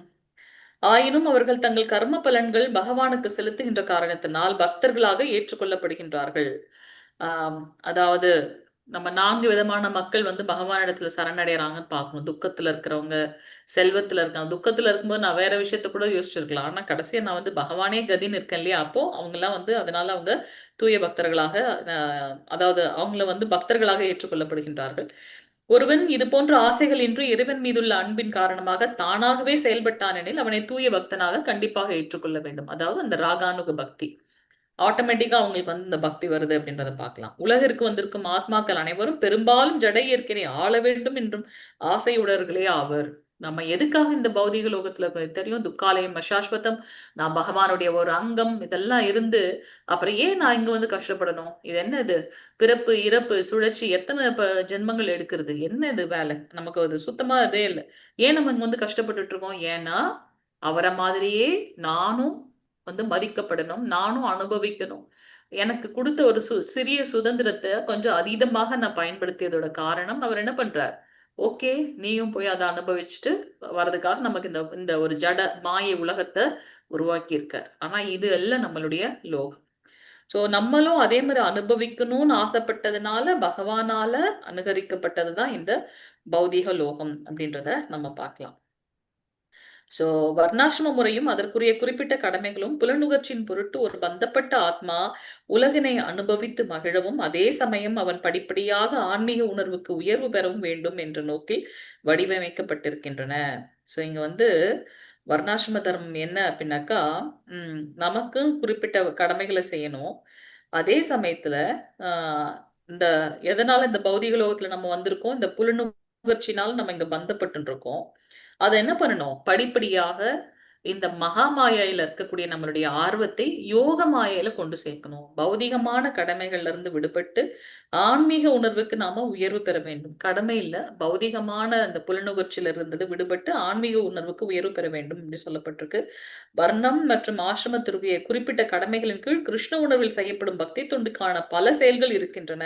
ஆயினும் அவர்கள் தங்கள் கர்ம பலன்கள் பகவானுக்கு செலுத்துகின்ற காரணத்தினால் பக்தர்களாக ஏற்றுக்கொள்ளப்படுகின்றார்கள். அதாவது நம்ம 4 விதமான மக்கள் வந்து பகவானிடத்துல சரணடைறாங்கன்னு பார்க்கணும். துக்கத்துல இருக்கிறவங்க, செல்வத்துல இருக்காங்க. துக்கத்துல இருக்கும்போது நான் வேற விஷயத்த கூட யோசிச்சிருக்கலாம். ஆனா கடைசியா நான் வந்து பகவானே கதின்னு இருக்கேன் இல்லையா? அப்போ அவங்க எல்லாம் வந்து அதனால அவங்க தூய பக்தர்களாக அதாவது அவங்கள வந்து பக்தர்களாக ஏற்றுக்கொள்ளப்படுகின்றார்கள். ஒருவன் இது போன்ற ஆசைகள் இன்றி இறைவன் மீதுள்ள அன்பின் காரணமாக தானாகவே செயல்பட்டான் எனில் அவனை தூய பக்தனாக கண்டிப்பாக ஏற்றுக்கொள்ள வேண்டும். அதாவது அந்த ராகானுக பக்தி ஆட்டோமேட்டிக்கா அவங்களுக்கு வந்து இந்த பக்தி வருது அப்படின்றத பார்க்கலாம். உலகிற்கு வந்திருக்கும் ஆத்மாக்கள் அனைவரும் பெரும்பாலும் ஜட இயற்கையை ஆள வேண்டும் என்றும் ஆசையுடர்களே ஆவர். நம்ம எதுக்காக இந்த பௌதிக லோகத்துல தெரியும், துக்காலயம் அசாஸ்வதம், நான் பகவானுடைய ஒரு அங்கம், இதெல்லாம் இருந்து அப்புறம் ஏன் நான் இங்க வந்து கஷ்டப்படணும்? இது என்ன இது பிறப்பு இறப்பு சுழற்சி, எத்தனை ஜென்மங்கள் எடுக்கிறது, என்ன இது வேலை? நமக்கு அது சுத்தமா இதே இல்லை. ஏன் நம்ம இங்க வந்து கஷ்டப்பட்டுட்டு இருக்கோம்? ஏன்னா அவரை மாதிரியே நானும் வந்து மதிக்கப்படணும், நானும் அனுபவிக்கணும். எனக்கு கொடுத்த ஒரு சிறிய சுதந்திரத்தை கொஞ்சம் அதீதமாக நான் பயன்படுத்தியதோட காரணம் அவர் என்ன பண்றார், ஓகே நீயும் போய் அதை அனுபவிச்சுட்டு வர்றதுக்காக நமக்கு இந்த இந்த ஒரு ஜட மாயை உலகத்தை உருவாக்கி இருக்கார். ஆனா இது எல்லாம் நம்மளுடைய லோகம். சோ நம்மளும் அதே மாதிரி அனுபவிக்கணும்னு ஆசைப்பட்டதுனால பகவானால அனுகரிக்கப்பட்டதுதான் இந்த பௌதிக லோகம் அப்படின்றத நம்ம பார்க்கலாம். சோ வர்ணாசிரம முறையும் அதற்குரிய குறிப்பிட்ட கடமைகளும் புலனுகர்ச்சியின் பொருட்டு ஒரு பந்தப்பட்ட ஆத்மா உலகினை அனுபவித்து மகிழவும் அதே சமயம் அவன் படிப்படியாக ஆன்மீக உணர்வுக்கு உயர்வு பெறவும் வேண்டும் என்ற நோக்கில் வடிவமைக்கப்பட்டிருக்கின்றன. சோ இங்க வந்து வர்ணாசிரம தர்மம் என்ன அப்படின்னாக்கா, நமக்கு குறிப்பிட்ட கடமைகளை செய்யணும். அதே சமயத்துல இந்த எதனால இந்த பௌதிக லோகத்துல நம்ம வந்திருக்கோம், இந்த புலனுகர்ச்சினால நம்ம இங்க பந்தப்பட்டு இருக்கோம். அதை என்ன பண்ணணும், படிப்படியாக இந்த மகாமாயில இருக்கக்கூடிய நம்மளுடைய ஆர்வத்தை யோக மாயையில கொண்டு சேர்க்கணும். பௌதிகமான கடமைகள்ல இருந்து விடுபட்டு ஆன்மீக உணர்வுக்கு நாம உயர்வு பெற வேண்டும். கடமை இல்ல, பௌதிகமான அந்த புலனுகர்ச்சியில இருந்தது விடுபட்டு ஆன்மீக உணர்வுக்கு உயர்வு பெற வேண்டும் என்று சொல்லப்பட்டிருக்கு. வர்ணம் மற்றும் ஆசிரமத்திற்குரிய குறிப்பிட்ட கடமைகளின் கீழ் கிருஷ்ண உணர்வில் செய்யப்படும் பக்தி தொண்டுக்கான பல செயல்கள் இருக்கின்றன.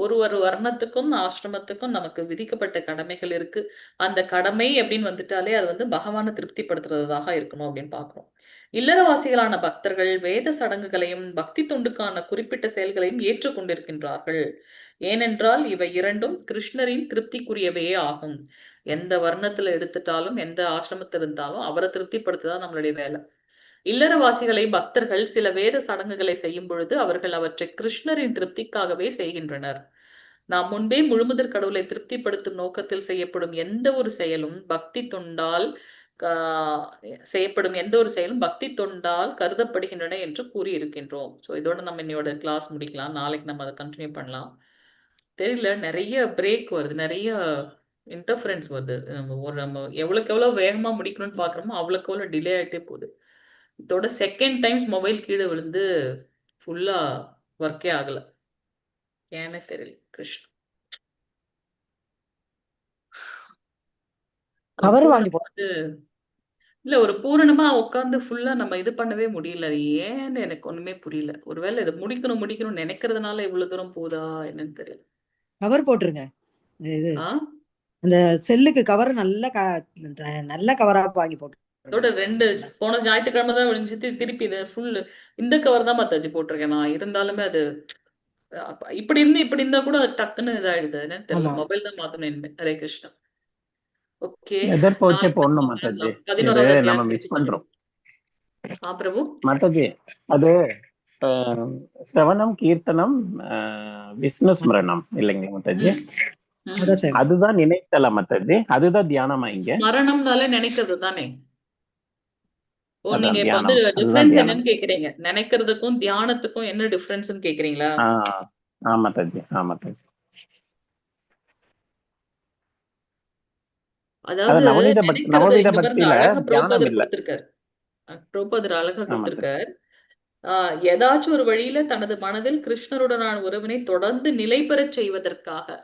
ஒரு வர்ணத்துக்கும் ஆசிரமத்துக்கும் நமக்கு விதிக்கப்பட்ட கடமைகள் இருக்கு. அந்த கடமை அப்படின்னு வந்துட்டாலே அது வந்து பகவானை திருப்திப்படுத்துறதாக இருக்கணும் அப்படின்னு பாக்குறோம். இல்லறவாசிகளான பக்தர்கள் வேத சடங்குகளையும் பக்தி தொண்டுக்கான குறிப்பிட்ட செயல்களையும் ஏற்றுக்கொண்டிருக்கின்றார்கள். ஏனென்றால் இவை இரண்டும் கிருஷ்ணரின் திருப்திக்குரியவையே ஆகும். எந்த வர்ணத்துல எடுத்துட்டாலும் எந்த ஆசிரமத்தில் இருந்தாலும் அவரை திருப்திப்படுத்துதான் நம்மளுடைய வேலை. இல்லறவாசிகளை பக்தர்கள் சில வேத சடங்குகளை செய்யும் பொழுது அவர்கள் அவற்றை கிருஷ்ணரின் திருப்திக்காகவே செய்கின்றனர். நாம் முன்பே முழுமுதற் கடவுளை திருப்திப்படுத்தும் நோக்கத்தில் செய்யப்படும் எந்த ஒரு செயலும் பக்தி தொண்டால் பக்தி தொண்டால் கருதப்படுகின்றன என்று கூறியிருக்கின்றோம். ஸோ இதோட நம்ம இன்னையோட கிளாஸ் முடிக்கலாம். நாளைக்கு நம்ம அதை கண்டினியூ பண்ணலாம். தெரியல, நிறைய பிரேக் வருது, நிறைய இன்டர்ஃபரன்ஸ் வருது. நம்ம எவ்வளவுக்கு எவ்வளவு வேகமா முடிக்கணும்னு பாக்குறோமோ அவ்வளவுக்கு எவ்வளவு டிலே ஆயிட்டே போகுது. இதோட செகண்ட் டைம்ஸ் மொபைல் கீழே விழுந்து ஃபுல்லா ஒர்க்கே ஆகல, ஏன்னு தெரியல. கிருஷ்ணா கவர் வாங்கி போட்டு இல்ல, ஒரு பூரணமா உட்காந்து ஃபுல்லா நம்ம இது பண்ணவே முடியல. ஏன்னு எனக்கு ஒண்ணுமே புரியல. ஒருவேளை இதை முடிக்கணும் நினைக்கிறதுனால இவ்வளவு தூரம் போதா என்னன்னு தெரியல. கவர் போட்டுருங்க. இது அந்த செல்லுக்கு கவர் நல்ல கவரா வாங்கி போட்டு. அதோட 2 போன ஞாயிற்றுக்கிழமை தான் விழுந்துச்சு. திருப்பி இது ஃபுல் இந்த கவர் தான் மத்தாச்சு போட்டிருக்கேன் நான். இருந்தாலுமே அது இப்படி இருந்தா கூட டக்குன்னு இதாயிடுது. என்னன்னு தெரியல. மொபைல் தான் மாத்தணும் இனிமே. ஹரே கிருஷ்ணா. ஓகே, எதிர்போச்சே போடணும் மாதாஜி. இது நம்ம மிஸ் பண்றோம். பிரபு மாதாஜி, அது ஸ்ரவணம் கீர்த்தனம் விஷ்ணு ஸ்மரணம் இல்லைங்களா மாதாஜி? அதுதான் நினைத்தல மாதாஜி, அதுதான் தியானமா? இங்க ஸ்மரணம்னால நினைக்கிறது தானே. ஓ, நீங்க இப்ப வந்து டிஃபரன்ஸ் என்னன்னு கேக்குறீங்க? நினைக்கிறதுக்கும் தியானத்துக்கும் என்ன டிஃபரன்ஸ்னு கேக்குறீங்களா? ஆமா மாதாஜி, ஆமா மாதாஜி. அதாவது நவநீத பக்தியில தியானம் இல்ல. பிரபுபாதர் அழகா கொடுத்திருக்கார். ஏதாச்சும் ஒரு வழியில தனது மனதில் கிருஷ்ணருடனான உறவினை தொடர்ந்து நிலை பெறச் செய்வதற்காக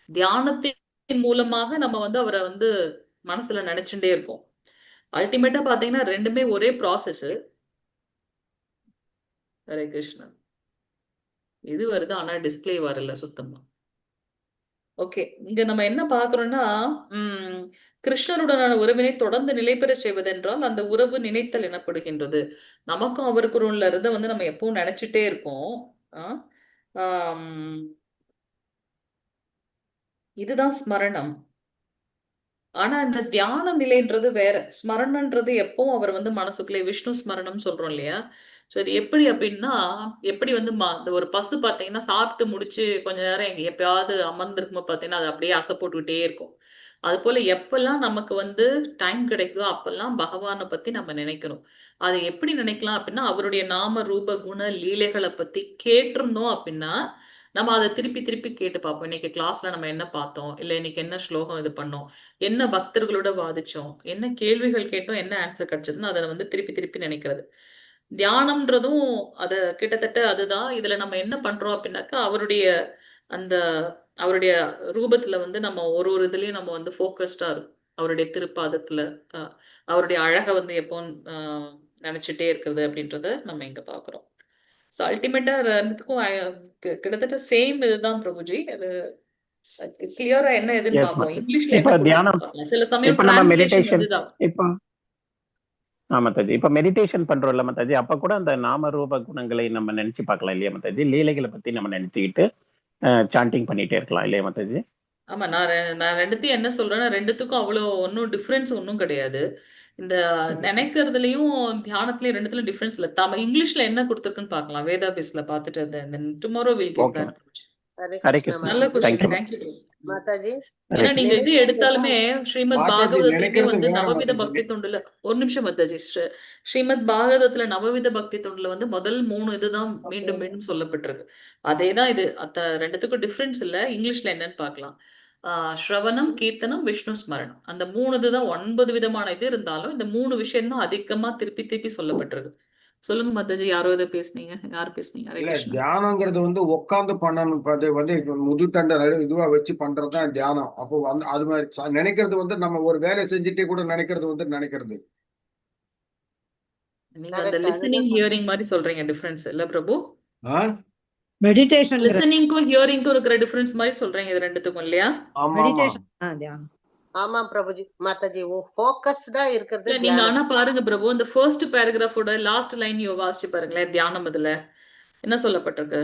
தியானத்தின் மூலமாக நம்ம வந்து அவரை வந்து மனசுல நினைச்சுட்டே இருப்போம். அல்டிமேட்டா பாத்தீங்கன்னா ரெண்டுமே ஒரே ப்ராசஸ். ஹரே கிருஷ்ணா. இது வருது, ஆனா டிஸ்ப்ளே வரல சுத்தமா. ஓகே, இங்க நம்ம என்ன பார்க்கிறோம்னா, கிருஷ்ணருடனான உறவினை தொடர்ந்து நிலை பெறச் செய்வதென்றால் அந்த உறவு நினைத்தல் எனப்படுகின்றது. நமக்கும் அவருக்கும் உள்ள இதை வந்து நம்ம எப்பவும் நினைச்சிட்டே இருக்கோம். ஆஹ் ஆம், இதுதான் ஸ்மரணம். ஆனா இந்த தியான நிலைன்றது வேற. ஸ்மரணன்றது எப்பவும் அவர் வந்து மனசுக்குள்ளே விஷ்ணு ஸ்மரணம் சொல்றோம் இல்லையா? ஸோ இது எப்படி அப்படின்னா, எப்படி வந்து இந்த ஒரு பசு பார்த்தீங்கன்னா சாப்பிட்டு முடிச்சு கொஞ்ச நேரம் எங்க எப்பயாவது அமர்ந்திருக்கும்போது பார்த்தீங்கன்னா அது அப்படியே அசை போட்டுக்கிட்டே இருக்கும். அது போல எப்பெல்லாம் நமக்கு வந்து டைம் கிடைக்குதோ அப்பெல்லாம் பகவானை பத்தி நம்ம நினைக்கணும். அதை எப்படி நினைக்கலாம் அப்படின்னா, அவருடைய நாம ரூப குண லீலைகளை பத்தி கேட்டிருந்தோம் அப்படின்னா நம்ம அதை திருப்பி திருப்பி கேட்டு பார்ப்போம். இன்னைக்கு கிளாஸ்ல நம்ம என்ன பார்த்தோம், இல்ல இன்னைக்கு என்ன ஸ்லோகம் இது பண்ணோம், என்ன பக்தர்களோட வாதிச்சோம், என்ன கேள்விகள் கேட்டோம், என்ன ஆன்சர் கிடைச்சதுன்னு அதை வந்து திருப்பி திருப்பி நினைக்கிறது. தியானம்ன்றதும் அத கிட்டத்தட்ட அதுதான். இதுல நம்ம என்ன பண்றோம் அப்படின்னாக்கா, அந்த அவருடைய ரூபத்துல வந்து நம்ம ஒரு ஒரு இதுலயும் நம்ம வந்து ஃபோக்கஸ்டா இருக்கும். அவருடைய திருப்பாதத்துல அவருடைய அழகை வந்து எப்பவும் நினைச்சிட்டே இருக்கிறது அப்படின்றத நம்ம இங்க பாக்குறோம். ஸோ அல்டிமேட்டா ரெண்டுத்துக்கும் கிட்டத்தட்ட சேம் இதுதான் பிரபுஜி. அது கிளியரா என்ன எதுன்னு எஸ் பார்ப்போம். மாதாஜி. இங்கிலீஷ்ல இப்ப என்ன தியானம் கொடுத்துருக்காங்க. சில சமயம் இப்ப நம்ம டிரான்ஸ்லேஷன் மெடிடேஷன் வந்து தான். இப்போ மாதாஜி, இப்ப மெடிடேஷன் பண்றோம்ல மாதாஜி, அப்ப கூட அந்த நாம ரூப குணங்களை நம்ம நினைச்சு பார்க்கலாம் இல்லையா மாதாஜி? லீலைகளை பத்தி நம்ம நினைச்சுக்கிட்டு சாண்டிங் பண்ணிட்டே இருக்கலாம் இல்லையா மாதாஜி? ஆமா, நான் ரெண்டுத்தையும் என்ன சொல்றேன்னா, ரெண்டுத்துக்கும் அவ்வளோ ஒன்றும் டிஃப்ரென்ஸ் ஒன்றும் கிடையாது. இந்த நினைக்கிறதுலயும் தியானத்துலயும் ரெண்டுத்துலயும் டிஃப்ரென்ஸ் இல்லை. இங்கிலீஷ்ல என்ன கொடுத்துருக்குன்னு பார்க்கலாம். வேதா பேஸ்ல பார்த்துட்டு tomorrow will get okay back. Hare Hare Krishna Krishna. நல்ல மாதாஜி. கொஸ்டின். Thank you thank you. மாதாஜி ஏன்னா நீங்க எது நினைக்கிறது எடுத்தாலுமே ஸ்ரீமத் மாதாஜி பாகவதத்திலுமே நினைக்கிறது வந்து வேற நவவித மாதாஜி. பக்தி தொண்டுல ஒரு நிமிஷம் மாதாஜி. ஸ்ரீமத் பாகவதத்துல நவவித பக்தி தொண்டுல வந்து முதல் 3 இதுதான் மீண்டும் மீண்டும் சொல்லப்பட்டிருக்கு. அதேதான் இது. ரெண்டுத்துக்கும் டிஃபரன்ஸ் இல்ல. இங்கிலீஷ்ல என்னன்னு பார்க்கலாம். ஸ்ரவணம், கீர்த்தனம், விஷ்ணு ஸ்மரணம். அந்த 3 இதுதான் 9 விதமான இது இருந்தாலும் இந்த 3 விஷயம் தான் அதிகமா திருப்பி திருப்பி சொல்லப்பட்டிருக்கு. சொல்லுங்க மாதாஜி, யாரோ இதை பேசுனீங்க. யார் பேசுனீங்க? ஹரே இல்ல கிருஷ்ணா. தியானங்கிறது வந்து உட்கார்ந்து பண்ணணும். அது வந்து முதுத்தண்டை இதுவா வச்சு பண்றதுதான் தியானம். அப்போ வந்து அது மாதிரி நினைக்கிறது வந்து நம்ம ஒரு வேலை செஞ்சுட்டே கூட நினைக்கிறது வந்து நினைக்கிறது. நீங்க அந்த கரெக்ட். லிசனிங் அதுதான் ஹியரிங் மாதிரி சொல்றீங்க டிஃபரன்ஸ் இல்ல பிரபு? மெடிடேஷன் லிசனிங்க்கும் ஹியரிங்க்கும் இருக்கிற டிஃபரன்ஸ் மாதிரி சொல்றீங்க இது ரெண்டுத்துக்கும் இல்லையா? ஆமா ஆமா மெடிடேஷன் தியானம். ஆமா பிரபுஜி. மாதாஜி ஃபோக்கஸ்டா இருக்கிறது இல்ல நீங்க தியானம். ஆனா பாருங்க பிரபு, இந்த ஃபர்ஸ்ட் பேராகிராஃபோட லாஸ்ட் லைன் வாசிச்சு பாருங்களேன். தியானம் இதுல என்ன சொல்லப்பட்டிருக்கு?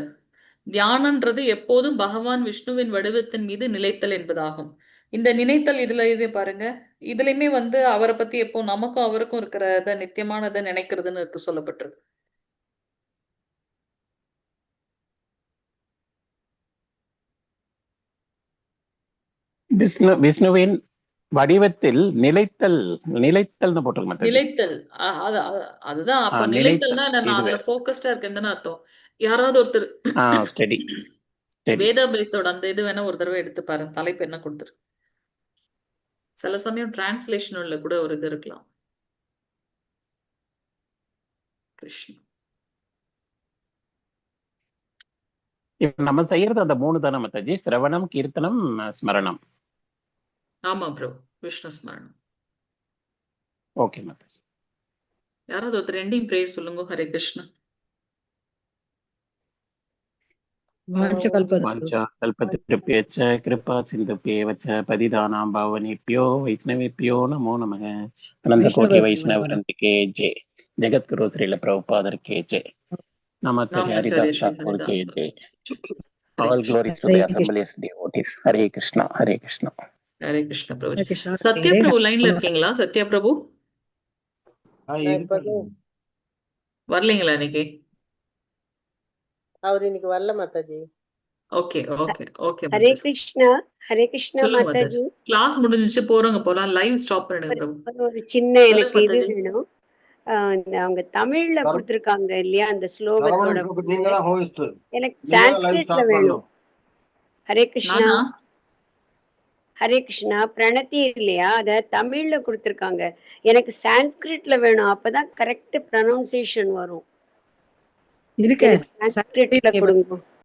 தியானம்ன்றது எப்போதும் பகவான் விஷ்ணுவின் வடிவத்தின் மீது நிலைத்தல் என்பதாகும். இந்த நினைத்தல் இது பாருங்க, இதுலயுமே வந்து அவரை பத்தி எப்போ நமக்கும் அவருக்கும் இருக்கிற நித்தியமானதை நினைக்கிறதுன்னு இருக்கு சொல்லப்பட்டிருக்கு. விஷ்ணுவின் வடிவத்தில் நிலைத்தல்னு போட்டிருக்கு மாதாஜி. நிலைத்தல் அதுதான். அப்ப நிலைத்தல்னா நான் இது அதுல ஃபோக்கஸ்டா இருக்கேன்னு அர்த்தம். யாராவது ஒருத்தர் ஸ்டடி வேதா பேஸோட அந்த இது வேணா ஒரு தடவை எடுத்து பாருங்க. தலைப்பு என்ன கொடுத்துருக்கு. சில சமயம் டிரான்ஸ்லேஷன்ல கூட ஒரு இது இருக்கலாம். கிருஷ்ணா. இப்ப நம்ம செய்யறது அந்த 3 தானே மாதாஜி? சிரவணம், கீர்த்தனம், ஸ்மரணம். ஆமா ப்ரோ, விஷ்ணு ஸ்மரணம். ஓகே மாதாஜி. யாராவது ஒருத்தர் எண்டிங் பிரேயர் சொல்லுங்க. ஹரே கிருஷ்ணா. வாஞ்சகல்பத்ருப்யச்ச கிருபா சிந்துப்யேவ ச பதிதானாம் பாவனேப்யோ வைஷ்ணவேப்யோ நமோ நமः. அனந்த கோட்டி வைஷ்ணவ வृंद ஜே. ஜெகத்குரு ஸ்ரீல பிரபுபாதர் K J. Namaste Haridas Thakur ke jai. All glories to the assemblies devotees. Hare Krishna, Hare Krishna. Hare Krishna Prabhu. Sathya Prabhu லைன்ல இருக்கீங்களா? சத்யா பிரபு வரலீங்களா இன்னைக்கு? அவர் இன்னைக்கு வரல மாதாஜி. Okay okay okay. Hare Krishna. Hare Krishna சொல்லுங்க மாதாஜி. மாதாஜி. கிளாஸ் முடிஞ்சிச்சு, போறோம் லைவ் ஸ்டாப் பண்ணிடுங்க பிரபு. ஒரு சின்ன எனக்கு இது வேணும். அவங்க தமிழ்ல கொடுத்திருக்காங்க இல்லையா அந்த ஸ்லோகத்தோட. எனக்கு சான்ஸ்கிரிட்ல வேணும். ஹரே கிருஷ்ணா. ஹரே கிருஷ்ணா. பிரணத்தி இல்லையா, அத தமிழ்ல கொடுத்திருக்காங்க. எனக்கு சான்ஸ்கிரிட்ல வேணும். அப்பதான் கரெக்ட் ப்ரொனன்சியேஷன் வரும். சான்ஸ்கிரிட்ல கொடுங்க.